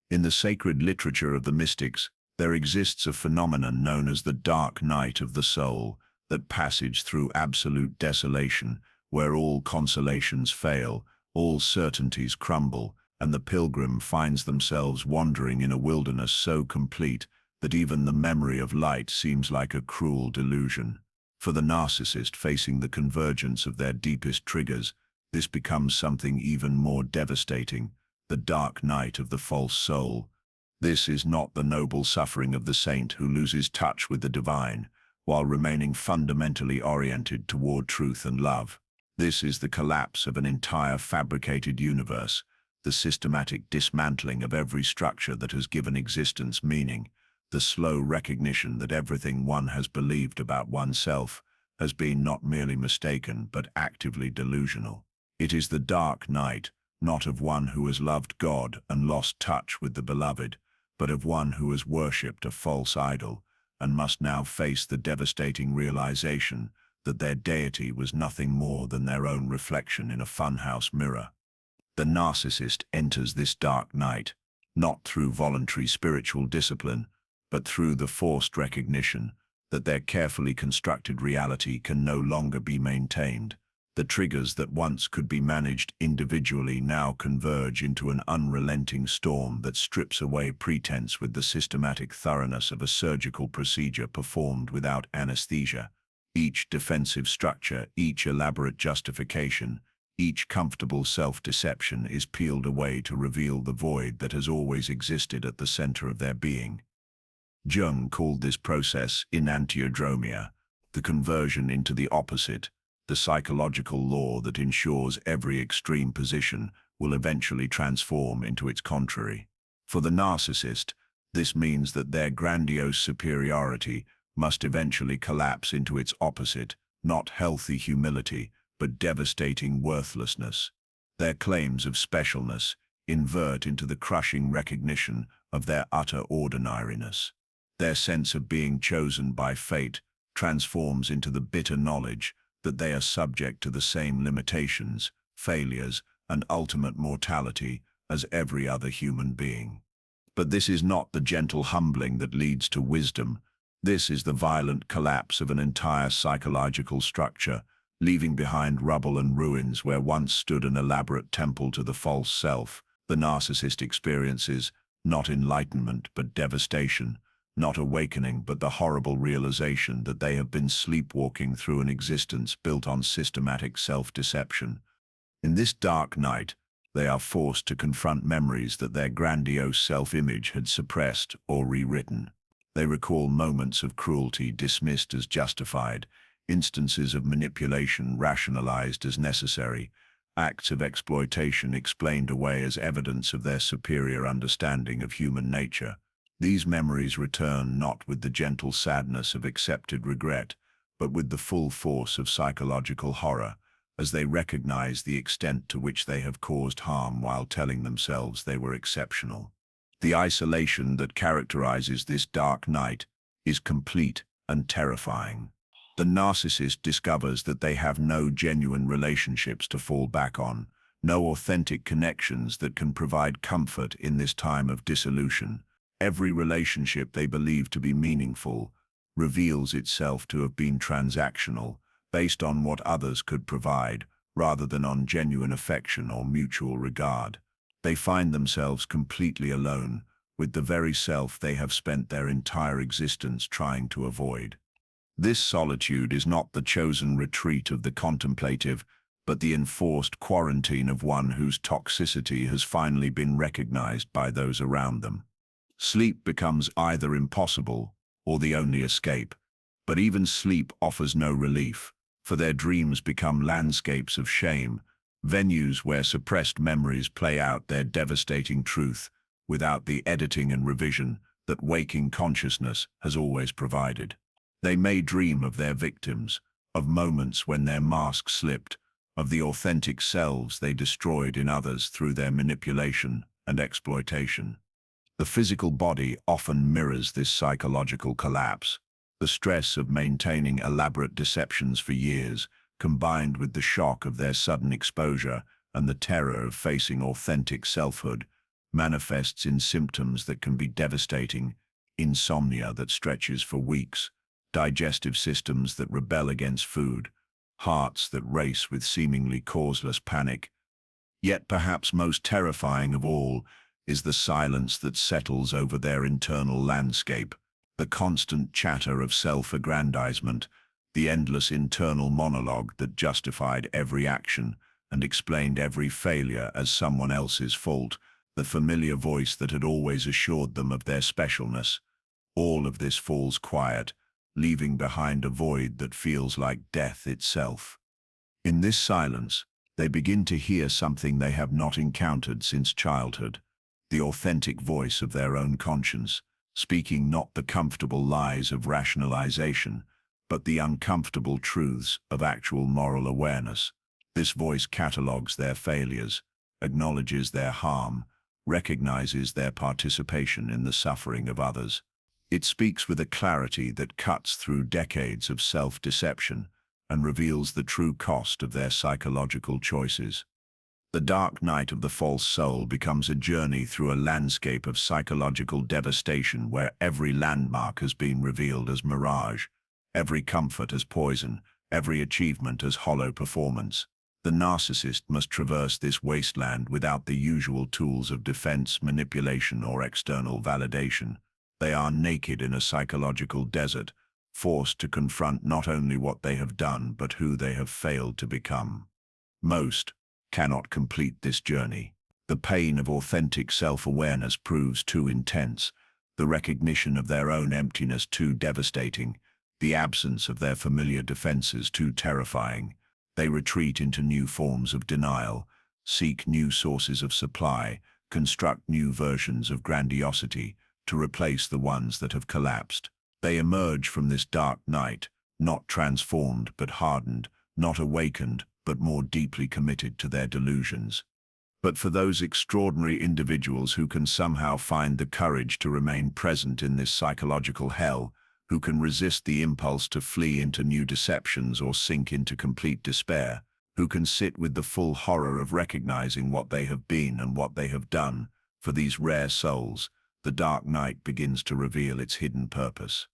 Speaker 1: In the sacred literature of the mystics, there exists a phenomenon known as the dark night of the soul, that passage through absolute desolation, where all consolations fail, all certainties crumble, and the pilgrim finds themselves wandering in a wilderness so complete that even the memory of light seems like a cruel delusion. For the narcissist facing the convergence of their deepest triggers, this becomes something even more devastating, the dark night of the false soul. This is not the noble suffering of the saint who loses touch with the divine, while remaining fundamentally oriented toward truth and love. This is the collapse of an entire fabricated universe, the systematic dismantling of every structure that has given existence meaning, the slow recognition that everything one has believed about oneself has been not merely mistaken but actively delusional. It is the dark night, not of one who has loved God and lost touch with the beloved, but of one who has worshipped a false idol and must now face the devastating realization that their deity was nothing more than their own reflection in a funhouse mirror. The narcissist enters this dark night, not through voluntary spiritual discipline, but through the forced recognition that their carefully constructed reality can no longer be maintained. The triggers that once could be managed individually now converge into an unrelenting storm that strips away pretense with the systematic thoroughness of a surgical procedure performed without anesthesia. Each defensive structure, each elaborate justification, each comfortable self-deception is peeled away to reveal the void that has always existed at the center of their being. Jung called this process enantiodromia, the conversion into the opposite, the psychological law that ensures every extreme position will eventually transform into its contrary. For the narcissist, this means that their grandiose superiority must eventually collapse into its opposite, not healthy humility, but devastating worthlessness. Their claims of specialness invert into the crushing recognition of their utter ordinariness. Their sense of being chosen by fate transforms into the bitter knowledge that they are subject to the same limitations, failures, and ultimate mortality as every other human being. But this is not the gentle humbling that leads to wisdom. This is the violent collapse of an entire psychological structure, leaving behind rubble and ruins where once stood an elaborate temple to the false self. The narcissist experiences not enlightenment but devastation, not awakening but the horrible realization that they have been sleepwalking through an existence built on systematic self-deception. In this dark night, they are forced to confront memories that their grandiose self-image had suppressed or rewritten. They recall moments of cruelty dismissed as justified, instances of manipulation rationalized as necessary, acts of exploitation explained away as evidence of their superior understanding of human nature. These memories return not with the gentle sadness of accepted regret, but with the full force of psychological horror, as they recognize the extent to which they have caused harm while telling themselves they were exceptional. The isolation that characterizes this dark night is complete and terrifying. The narcissist discovers that they have no genuine relationships to fall back on, no authentic connections that can provide comfort in this time of dissolution. Every relationship they believe to be meaningful reveals itself to have been transactional, based on what others could provide, rather than on genuine affection or mutual regard. They find themselves completely alone with the very self they have spent their entire existence trying to avoid. This solitude is not the chosen retreat of the contemplative, but the enforced quarantine of one whose toxicity has finally been recognized by those around them. Sleep becomes either impossible or the only escape, but even sleep offers no relief, for their dreams become landscapes of shame, venues where suppressed memories play out their devastating truth without the editing and revision that waking consciousness has always provided. They may dream of their victims, of moments when their mask slipped, of the authentic selves they destroyed in others through their manipulation and exploitation. The physical body often mirrors this psychological collapse. The stress of maintaining elaborate deceptions for years, combined with the shock of their sudden exposure and the terror of facing authentic selfhood, manifests in symptoms that can be devastating: insomnia that stretches for weeks, digestive systems that rebel against food, hearts that race with seemingly causeless panic. Yet perhaps most terrifying of all is the silence that settles over their internal landscape, the constant chatter of self-aggrandizement, the endless internal monologue that justified every action and explained every failure as someone else's fault, the familiar voice that had always assured them of their specialness. All of this falls quiet, leaving behind a void that feels like death itself. In this silence, they begin to hear something they have not encountered since childhood, the authentic voice of their own conscience, speaking not the comfortable lies of rationalization, but the uncomfortable truths of actual moral awareness. This voice catalogues their failures, acknowledges their harm, recognizes their participation in the suffering of others. It speaks with a clarity that cuts through decades of self-deception and reveals the true cost of their psychological choices. The dark night of the false soul becomes a journey through a landscape of psychological devastation where every landmark has been revealed as mirage, every comfort as poison, every achievement as hollow performance. The narcissist must traverse this wasteland without the usual tools of defense, manipulation, or external validation. They are naked in a psychological desert, forced to confront not only what they have done, but who they have failed to become. Most cannot complete this journey. The pain of authentic self-awareness proves too intense, the recognition of their own emptiness too devastating, the absence of their familiar defenses too terrifying. They retreat into new forms of denial, seek new sources of supply, construct new versions of grandiosity to replace the ones that have collapsed. They emerge from this dark night, not transformed but hardened, not awakened but more deeply committed to their delusions. But for those extraordinary individuals who can somehow find the courage to remain present in this psychological hell, who can resist the impulse to flee into new deceptions or sink into complete despair, who can sit with the full horror of recognizing what they have been and what they have done, for these rare souls, the dark night begins to reveal its hidden purpose.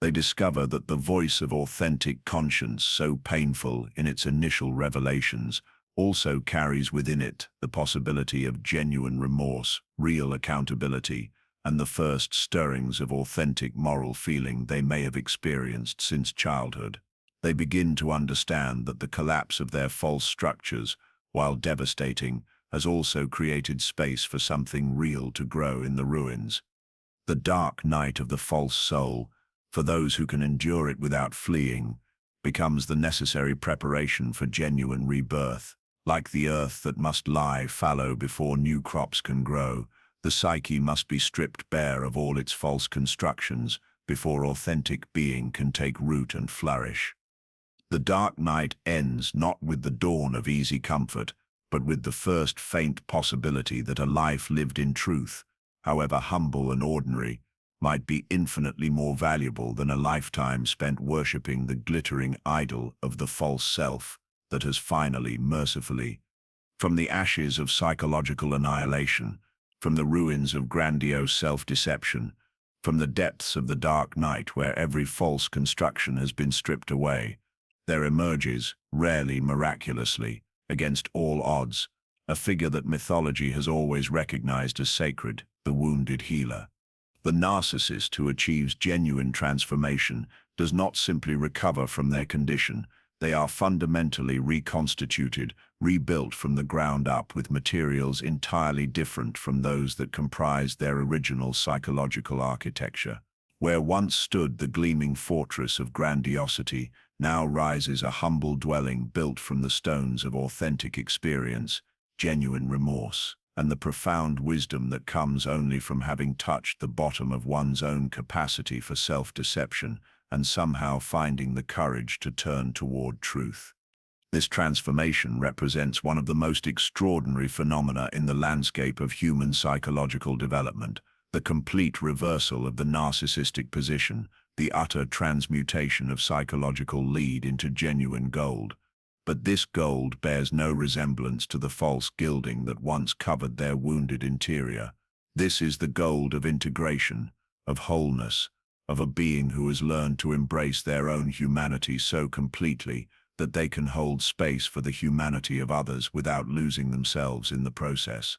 Speaker 1: They discover that the voice of authentic conscience, so painful in its initial revelations, also carries within it the possibility of genuine remorse, real accountability, and the first stirrings of authentic moral feeling they may have experienced since childhood. They begin to understand that the collapse of their false structures, while devastating, has also created space for something real to grow in the ruins. The dark night of the false soul, for those who can endure it without fleeing, becomes the necessary preparation for genuine rebirth. Like the earth that must lie fallow before new crops can grow, the psyche must be stripped bare of all its false constructions before authentic being can take root and flourish. The dark night ends not with the dawn of easy comfort, but with the first faint possibility that a life lived in truth, however humble and ordinary, might be infinitely more valuable than a lifetime spent worshipping the glittering idol of the false self that has finally, mercifully, from the ashes of psychological annihilation, from the ruins of grandiose self-deception, From the depths of the dark night where every false construction has been stripped away, there emerges, rarely miraculously, against all odds, a figure that mythology has always recognized as sacred, the wounded healer. The narcissist who achieves genuine transformation does not simply recover from their condition. They are fundamentally reconstituted, rebuilt from the ground up with materials entirely different from those that comprised their original psychological architecture. Where once stood the gleaming fortress of grandiosity, now rises a humble dwelling built from the stones of authentic experience, genuine remorse, and the profound wisdom that comes only from having touched the bottom of one's own capacity for self-deception and somehow finding the courage to turn toward truth. This transformation represents one of the most extraordinary phenomena in the landscape of human psychological development, the complete reversal of the narcissistic position, the utter transmutation of psychological lead into genuine gold. But this gold bears no resemblance to the false gilding that once covered their wounded interior. This is the gold of integration, of wholeness, of a being who has learned to embrace their own humanity so completely that they can hold space for the humanity of others without losing themselves in the process.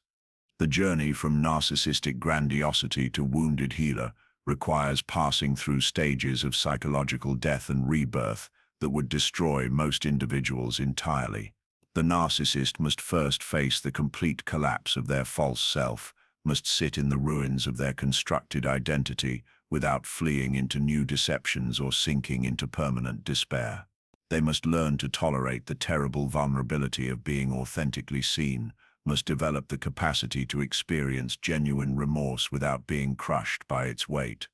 Speaker 1: The journey from narcissistic grandiosity to wounded healer requires passing through stages of psychological death and rebirth that would destroy most individuals entirely. The narcissist must first face the complete collapse of their false self, must sit in the ruins of their constructed identity without fleeing into new deceptions or sinking into permanent despair. They must learn to tolerate the terrible vulnerability of being authentically seen, must develop the capacity to experience genuine remorse without being crushed by its weight.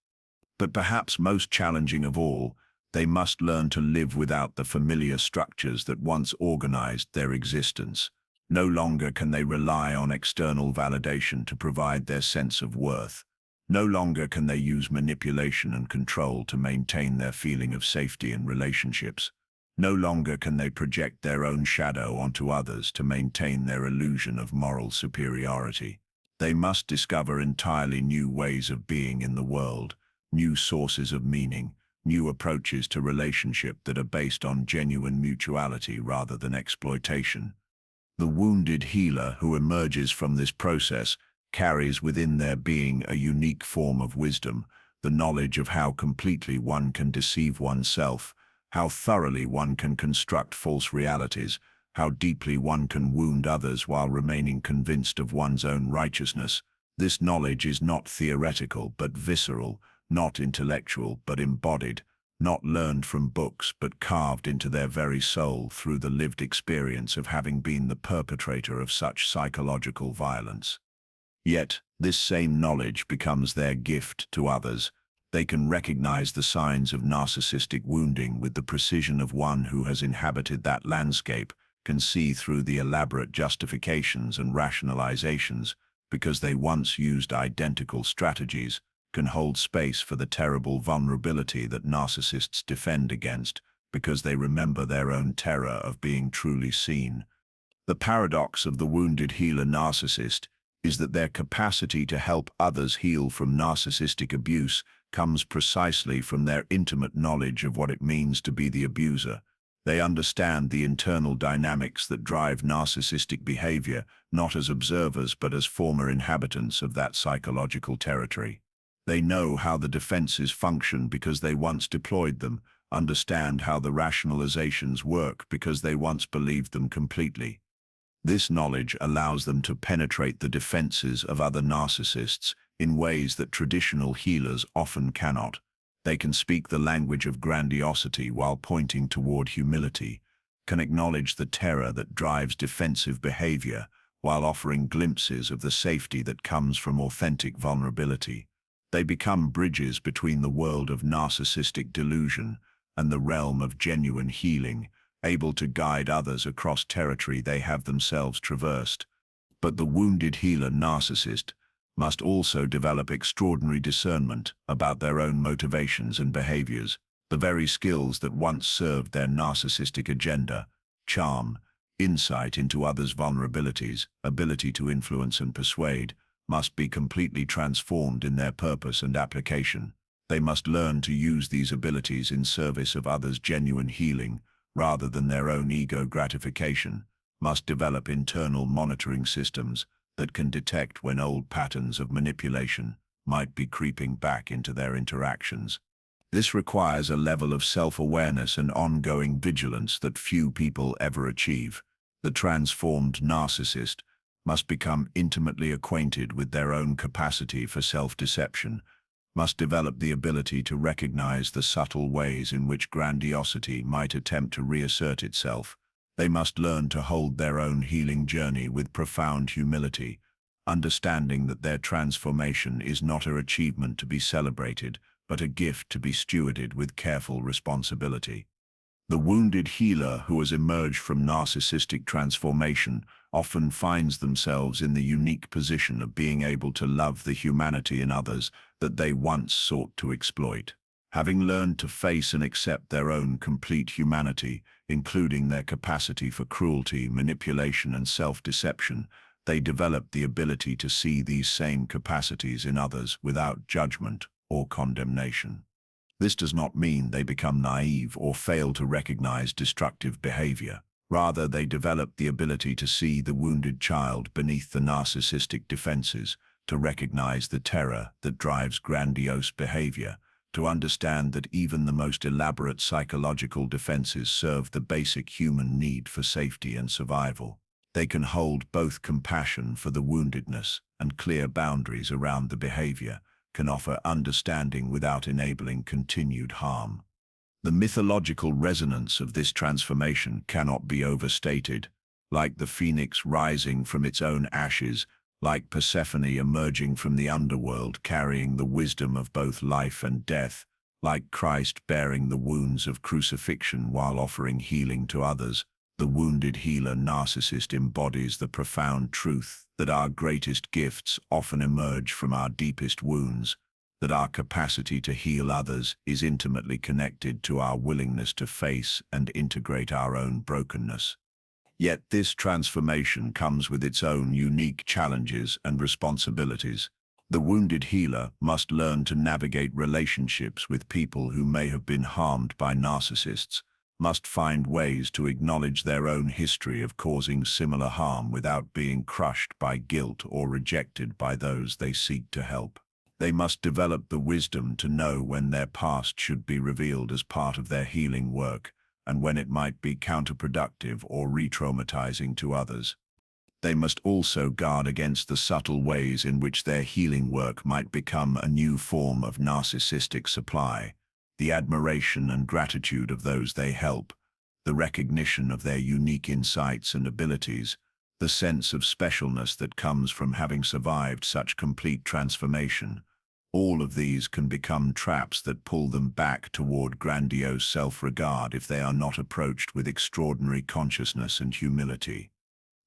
Speaker 1: But perhaps most challenging of all, they must learn to live without the familiar structures that once organized their existence. No longer can they rely on external validation to provide their sense of worth. No longer can they use manipulation and control to maintain their feeling of safety in relationships. No longer can they project their own shadow onto others to maintain their illusion of moral superiority. They must discover entirely new ways of being in the world, new sources of meaning, new approaches to relationship that are based on genuine mutuality rather than exploitation. The wounded healer who emerges from this process carries within their being a unique form of wisdom, the knowledge of how completely one can deceive oneself, how thoroughly one can construct false realities, how deeply one can wound others while remaining convinced of one's own righteousness. This knowledge is not theoretical but visceral, not intellectual but embodied, not learned from books but carved into their very soul through the lived experience of having been the perpetrator of such psychological violence. Yet, this same knowledge becomes their gift to others. They can recognize the signs of narcissistic wounding with the precision of one who has inhabited that landscape, can see through the elaborate justifications and rationalizations, because they once used identical strategies, can hold space for the terrible vulnerability that narcissists defend against, because they remember their own terror of being truly seen. The paradox of the wounded healer narcissist is that their capacity to help others heal from narcissistic abuse comes precisely from their intimate knowledge of what it means to be the abuser. They understand the internal dynamics that drive narcissistic behavior, not as observers but as former inhabitants of that psychological territory. They know how the defenses function because they once deployed them, understand how the rationalizations work because they once believed them completely. This knowledge allows them to penetrate the defenses of other narcissists in ways that traditional healers often cannot. They can speak the language of grandiosity while pointing toward humility, can acknowledge the terror that drives defensive behavior while offering glimpses of the safety that comes from authentic vulnerability. They become bridges between the world of narcissistic delusion and the realm of genuine healing, able to guide others across territory they have themselves traversed. But the wounded healer narcissist must also develop extraordinary discernment about their own motivations and behaviors, the very skills that once served their narcissistic agenda: charm, insight into others' vulnerabilities, ability to influence and persuade, must be completely transformed in their purpose and application. They must learn to use these abilities in service of others' genuine healing, rather than their own ego gratification, must develop internal monitoring systems that can detect when old patterns of manipulation might be creeping back into their interactions. This requires a level of self-awareness and ongoing vigilance that few people ever achieve. The transformed narcissist must become intimately acquainted with their own capacity for self-deception, must develop the ability to recognize the subtle ways in which grandiosity might attempt to reassert itself. They must learn to hold their own healing journey with profound humility, understanding that their transformation is not an achievement to be celebrated, but a gift to be stewarded with careful responsibility. The wounded healer who has emerged from narcissistic transformation often finds themselves in the unique position of being able to love the humanity in others that they once sought to exploit. Having learned to face and accept their own complete humanity, including their capacity for cruelty, manipulation, and self-deception, they develop the ability to see these same capacities in others without judgment or condemnation. This does not mean they become naive or fail to recognize destructive behavior. Rather, they develop the ability to see the wounded child beneath the narcissistic defenses, to recognize the terror that drives grandiose behavior, to understand that even the most elaborate psychological defenses serve the basic human need for safety and survival. They can hold both compassion for the woundedness and clear boundaries around the behavior, can offer understanding without enabling continued harm. The mythological resonance of this transformation cannot be overstated. Like the phoenix rising from its own ashes, like Persephone emerging from the underworld carrying the wisdom of both life and death, like Christ bearing the wounds of crucifixion while offering healing to others, the wounded healer narcissist embodies the profound truth that our greatest gifts often emerge from our deepest wounds, that our capacity to heal others is intimately connected to our willingness to face and integrate our own brokenness. Yet this transformation comes with its own unique challenges and responsibilities. The wounded healer must learn to navigate relationships with people who may have been harmed by narcissists, must find ways to acknowledge their own history of causing similar harm without being crushed by guilt or rejected by those they seek to help. They must develop the wisdom to know when their past should be revealed as part of their healing work, and when it might be counterproductive or re-traumatizing to others. They must also guard against the subtle ways in which their healing work might become a new form of narcissistic supply, the admiration and gratitude of those they help, the recognition of their unique insights and abilities, the sense of specialness that comes from having survived such complete transformation. All of these can become traps that pull them back toward grandiose self-regard if they are not approached with extraordinary consciousness and humility.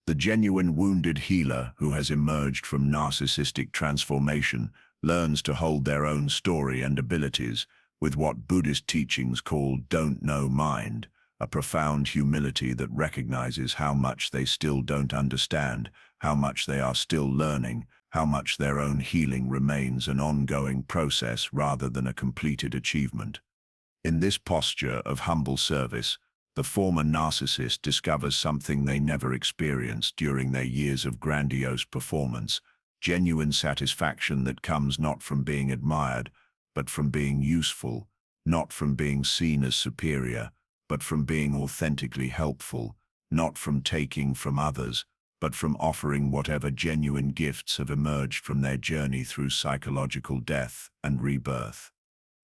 Speaker 1: The genuine wounded healer who has emerged from narcissistic transformation learns to hold their own story and abilities with what Buddhist teachings call don't know mind, a profound humility that recognizes how much they still don't understand, how much they are still learning, how much their own healing remains an ongoing process rather than a completed achievement. In this posture of humble service, the former narcissist discovers something they never experienced during their years of grandiose performance, genuine satisfaction that comes not from being admired, but from being useful, not from being seen as superior, but from being authentically helpful, not from taking from others, but from offering whatever genuine gifts have emerged from their journey through psychological death and rebirth.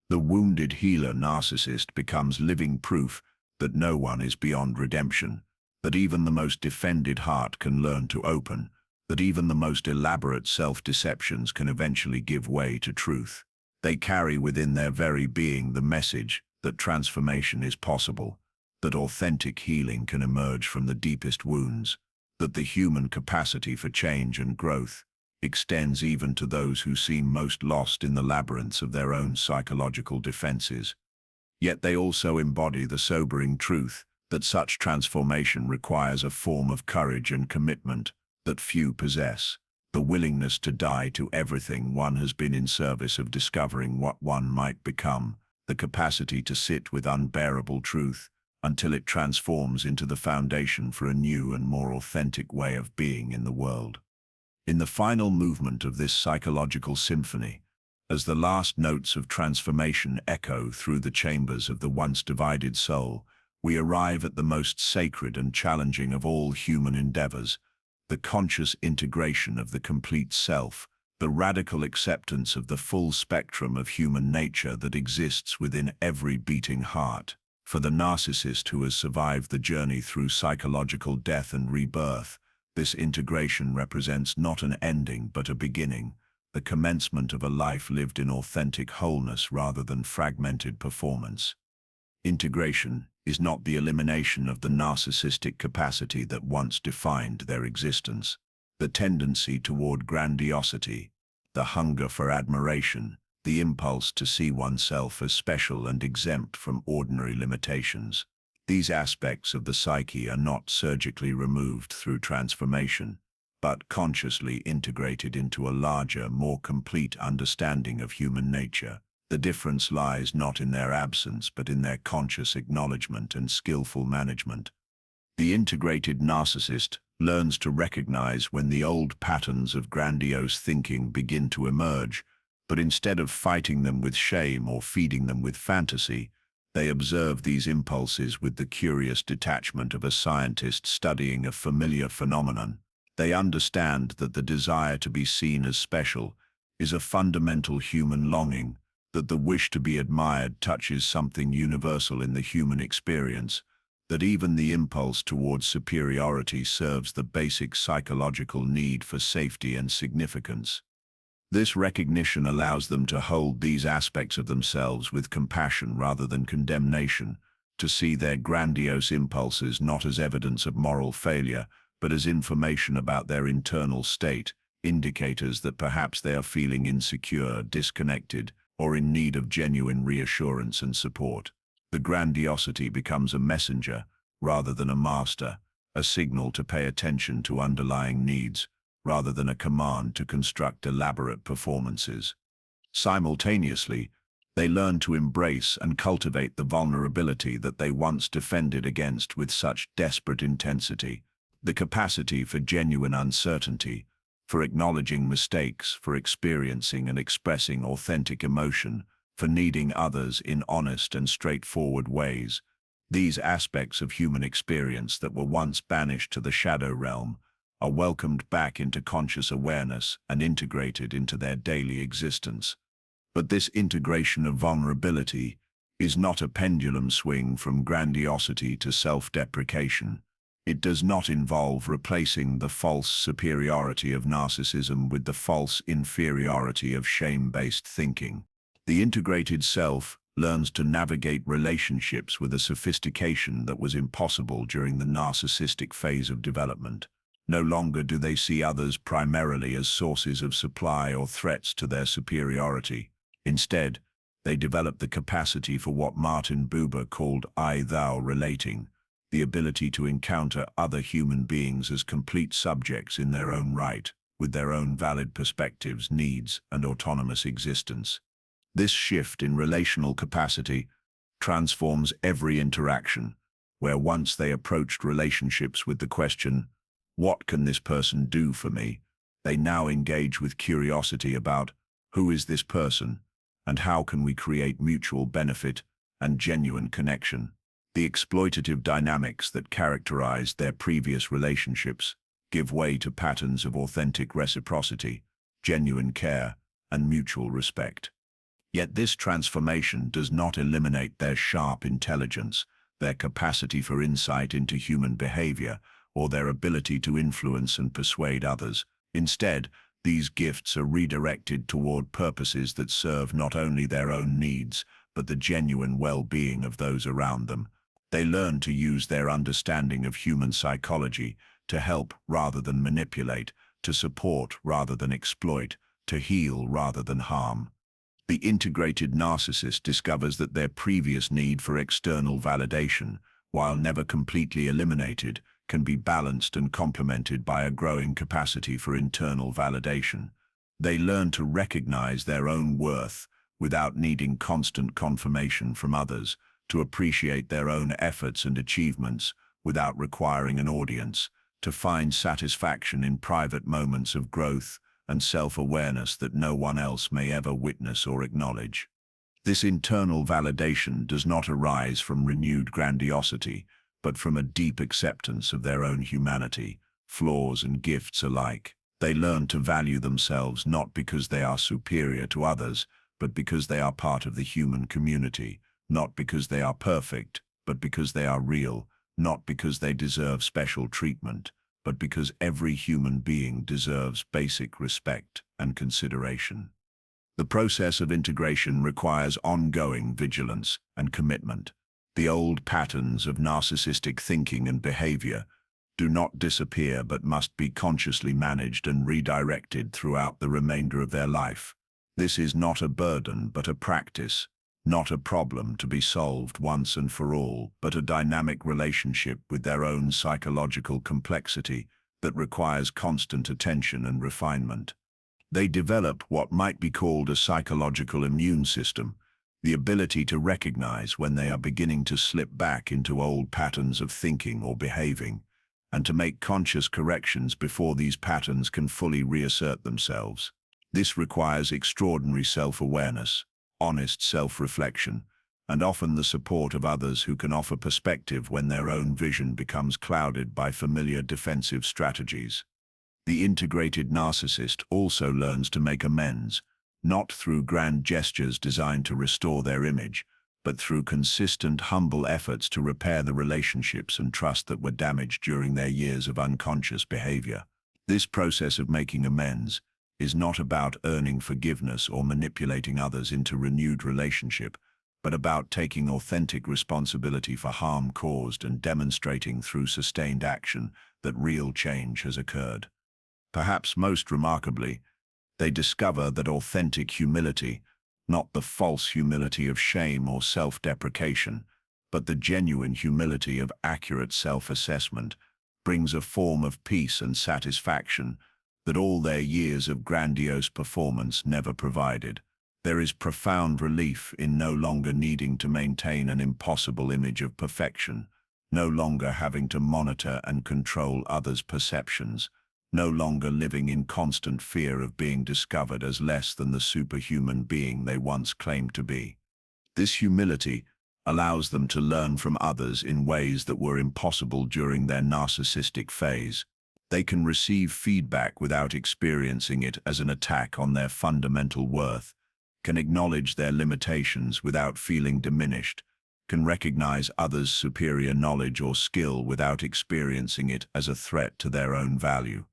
Speaker 1: The wounded healer narcissist becomes living proof that no one is beyond redemption, that even the most defended heart can learn to open, that even the most elaborate self-deceptions can eventually give way to truth. They carry within their very being the message that transformation is possible, that authentic healing can emerge from the deepest wounds, that the human capacity for change and growth extends even to those who seem most lost in the labyrinths of their own psychological defenses. Yet they also embody the sobering truth that such transformation requires a form of courage and commitment that few possess. the willingness to die to everything one has been in service of discovering what one might become, the capacity to sit with unbearable truth until it transforms into the foundation for a new and more authentic way of being in the world. In the final movement of this psychological symphony, as the last notes of transformation echo through the chambers of the once divided soul, we arrive at the most sacred and challenging of all human endeavors, the conscious integration of the complete self, the radical acceptance of the full spectrum of human nature that exists within every beating heart. For the narcissist who has survived the journey through psychological death and rebirth, this integration represents not an ending but a beginning, the commencement of a life lived in authentic wholeness rather than fragmented performance. Integration is not the elimination of the narcissistic capacity that once defined their existence. The tendency toward grandiosity, the hunger for admiration, the impulse to see oneself as special and exempt from ordinary limitations. These aspects of the psyche are not surgically removed through transformation, but consciously integrated into a larger, more complete understanding of human nature. The difference lies not in their absence, but in their conscious acknowledgement and skillful management. The integrated narcissist learns to recognize when the old patterns of grandiose thinking begin to emerge, but instead of fighting them with shame or feeding them with fantasy, they observe these impulses with the curious detachment of a scientist studying a familiar phenomenon. They understand that the desire to be seen as special is a fundamental human longing, that the wish to be admired touches something universal in the human experience, that even the impulse towards superiority serves the basic psychological need for safety and significance. This recognition allows them to hold these aspects of themselves with compassion rather than condemnation, to see their grandiose impulses not as evidence of moral failure, but as information about their internal state, indicators that perhaps they are feeling insecure, disconnected, or in need of genuine reassurance and support. The grandiosity becomes a messenger rather than a master, a signal to pay attention to underlying needs, rather than a command to construct elaborate performances. Simultaneously, they learn to embrace and cultivate the vulnerability that they once defended against with such desperate intensity, the capacity for genuine uncertainty, for acknowledging mistakes, for experiencing and expressing authentic emotion, for needing others in honest and straightforward ways. These aspects of human experience that were once banished to the shadow realm are welcomed back into conscious awareness and integrated into their daily existence. But this integration of vulnerability is not a pendulum swing from grandiosity to self-deprecation. It does not involve replacing the false superiority of narcissism with the false inferiority of shame-based thinking. The integrated self learns to navigate relationships with a sophistication that was impossible during the narcissistic phase of development. No longer do they see others primarily as sources of supply or threats to their superiority. Instead, they develop the capacity for what Martin Buber called I-thou relating, the ability to encounter other human beings as complete subjects in their own right, with their own valid perspectives, needs, and autonomous existence. This shift in relational capacity transforms every interaction, where once they approached relationships with the question, "What can this person do for me?" they now engage with curiosity about, "Who is this person, and how can we create mutual benefit and genuine connection?" The exploitative dynamics that characterized their previous relationships give way to patterns of authentic reciprocity, genuine care, and mutual respect. Yet this transformation does not eliminate their sharp intelligence, their capacity for insight into human behavior, or their ability to influence and persuade others. Instead, these gifts are redirected toward purposes that serve not only their own needs, but the genuine well-being of those around them. They learn to use their understanding of human psychology to help rather than manipulate, to support rather than exploit, to heal rather than harm. The integrated narcissist discovers that their previous need for external validation, while never completely eliminated, can be balanced and complemented by a growing capacity for internal validation. They learn to recognize their own worth without needing constant confirmation from others, to appreciate their own efforts and achievements without requiring an audience, to find satisfaction in private moments of growth and self-awareness that no one else may ever witness or acknowledge. This internal validation does not arise from renewed grandiosity, but from a deep acceptance of their own humanity, flaws and gifts alike. They learn to value themselves not because they are superior to others, but because they are part of the human community, not because they are perfect, but because they are real, not because they deserve special treatment, but because every human being deserves basic respect and consideration. The process of integration requires ongoing vigilance and commitment. The old patterns of narcissistic thinking and behavior do not disappear but must be consciously managed and redirected throughout the remainder of their life. This is not a burden but a practice, not a problem to be solved once and for all, but a dynamic relationship with their own psychological complexity that requires constant attention and refinement. They develop what might be called a psychological immune system, the ability to recognize when they are beginning to slip back into old patterns of thinking or behaving, and to make conscious corrections before these patterns can fully reassert themselves. This requires extraordinary self-awareness, honest self-reflection, and often the support of others who can offer perspective when their own vision becomes clouded by familiar defensive strategies. The integrated narcissist also learns to make amends, not through grand gestures designed to restore their image, but through consistent, humble efforts to repair the relationships and trust that were damaged during their years of unconscious behavior. This process of making amends is not about earning forgiveness or manipulating others into renewed relationship, but about taking authentic responsibility for harm caused and demonstrating through sustained action that real change has occurred. Perhaps most remarkably, they discover that authentic humility, not the false humility of shame or self-deprecation, but the genuine humility of accurate self-assessment, brings a form of peace and satisfaction that all their years of grandiose performance never provided. There is profound relief in no longer needing to maintain an impossible image of perfection, no longer having to monitor and control others' perceptions, no longer living in constant fear of being discovered as less than the superhuman being they once claimed to be. This humility allows them to learn from others in ways that were impossible during their narcissistic phase. They can receive feedback without experiencing it as an attack on their fundamental worth, can acknowledge their limitations without feeling diminished, can recognize others' superior knowledge or skill without experiencing it as a threat to their own value.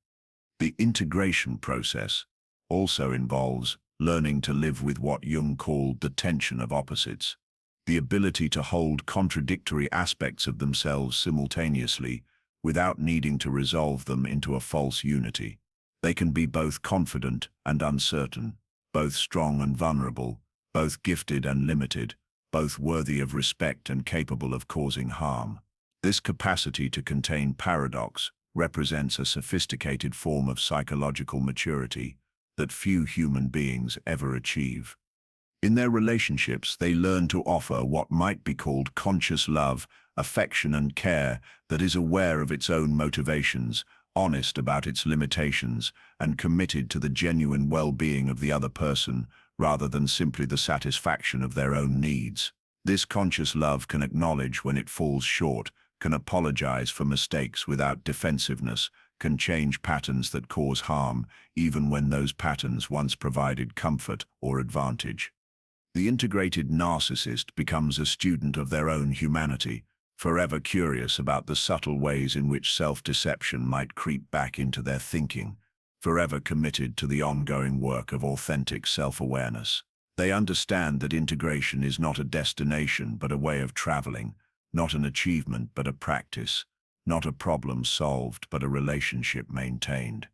Speaker 1: The integration process also involves learning to live with what Jung called the tension of opposites, the ability to hold contradictory aspects of themselves simultaneously without needing to resolve them into a false unity. They can be both confident and uncertain, both strong and vulnerable, both gifted and limited, both worthy of respect and capable of causing harm. This capacity to contain paradox represents a sophisticated form of psychological maturity that few human beings ever achieve. In their relationships, they learn to offer what might be called conscious love, affection and care that is aware of its own motivations, honest about its limitations, and committed to the genuine well-being of the other person rather than simply the satisfaction of their own needs. This conscious love can acknowledge when it falls short, can apologize for mistakes without defensiveness, can change patterns that cause harm, even when those patterns once provided comfort or advantage. The integrated narcissist becomes a student of their own humanity, forever curious about the subtle ways in which self-deception might creep back into their thinking, forever committed to the ongoing work of authentic self-awareness. They understand that integration is not a destination but a way of traveling, not an achievement but a practice, not a problem solved but a relationship maintained.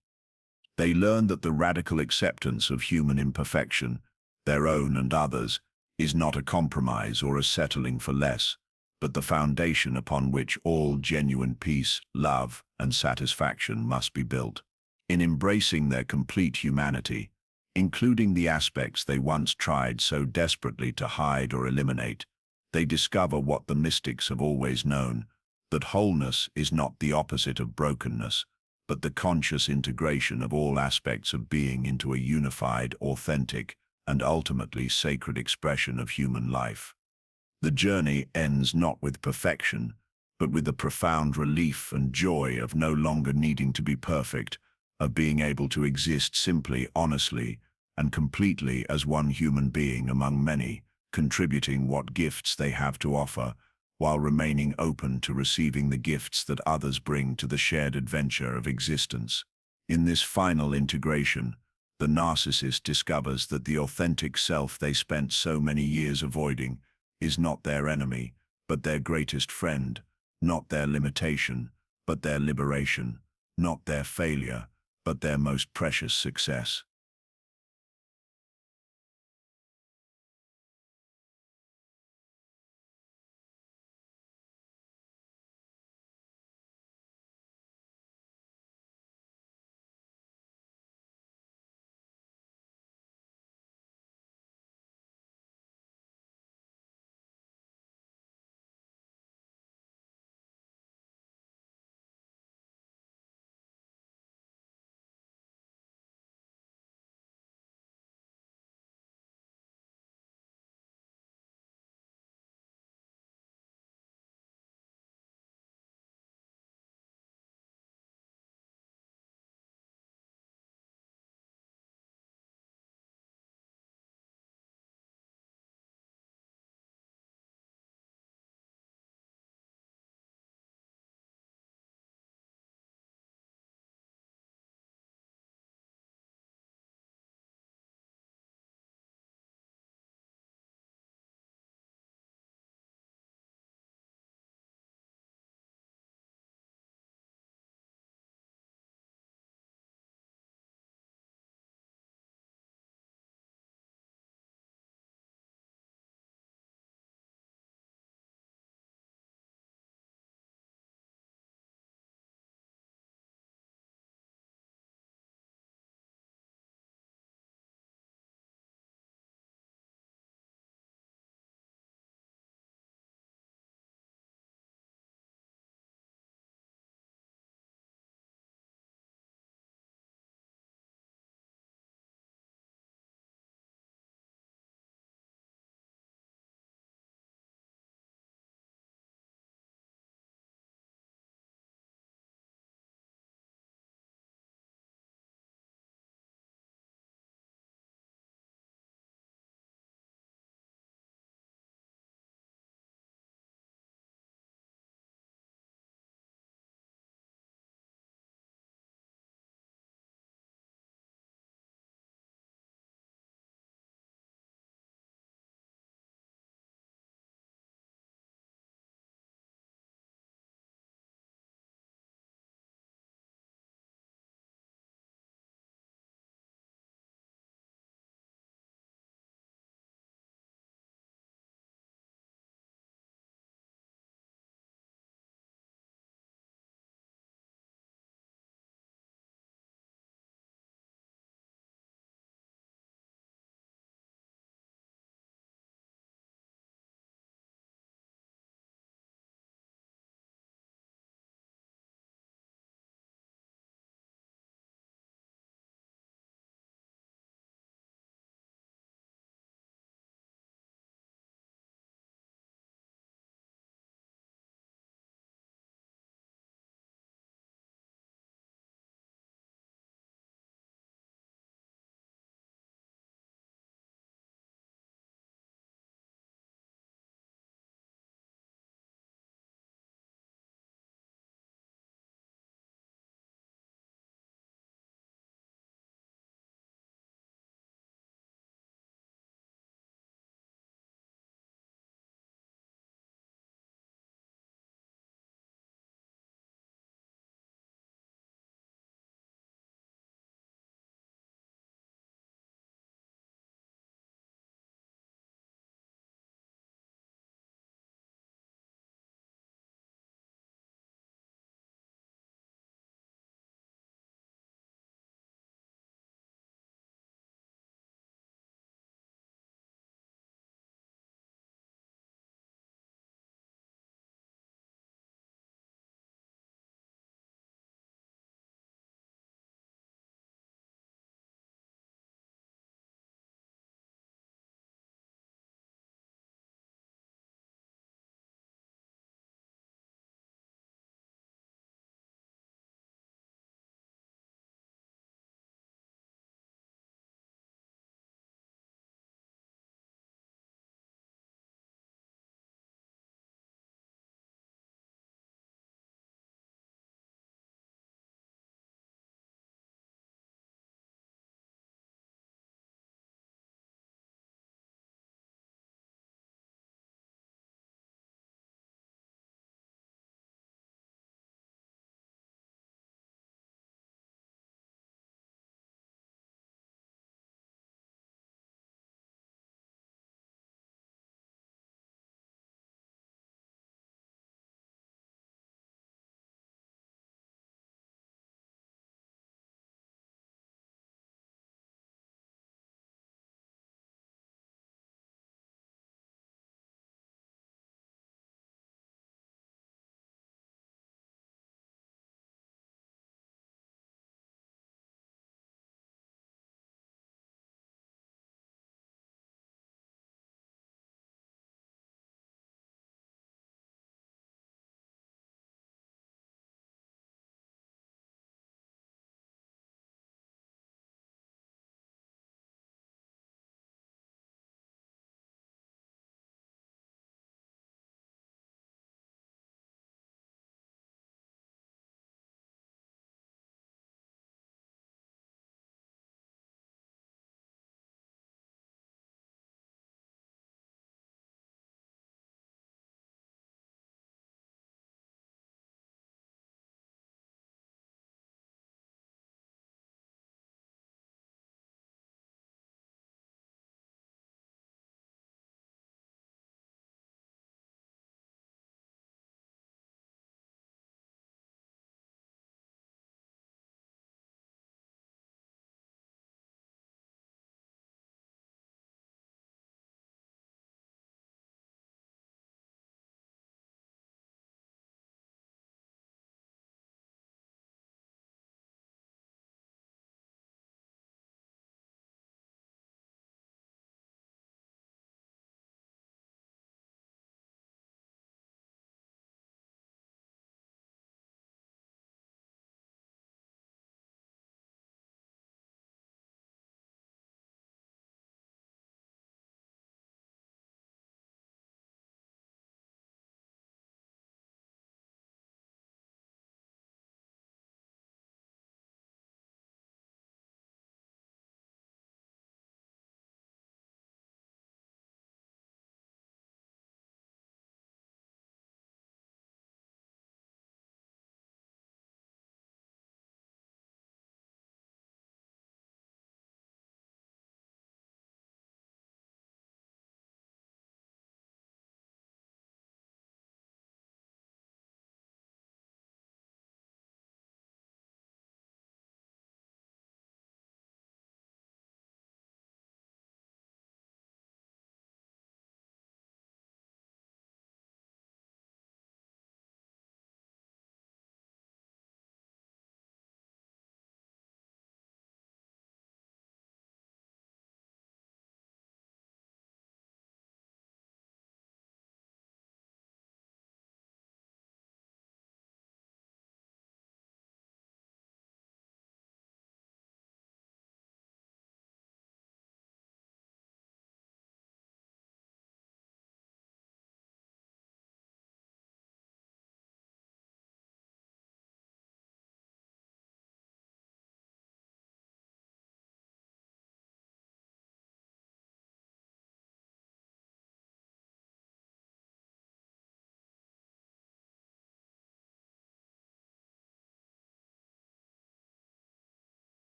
Speaker 1: They learn that the radical acceptance of human imperfection, their own and others, is not a compromise or a settling for less, but the foundation upon which all genuine peace, love, and satisfaction must be built. In embracing their complete humanity, including the aspects they once tried so desperately to hide or eliminate, they discover what the mystics have always known, that wholeness is not the opposite of brokenness, but the conscious integration of all aspects of being into a unified, authentic, and ultimately sacred expression of human life. The journey ends not with perfection, but with the profound relief and joy of no longer needing to be perfect, of being able to exist simply, honestly, and completely as one human being among many, contributing what gifts they have to offer, while remaining open to receiving the gifts that others bring to the shared adventure of existence. In this final integration, the narcissist discovers that the authentic self they spent so many years avoiding is not their enemy, but their greatest friend, not their limitation, but their liberation, not their failure, but their most precious success.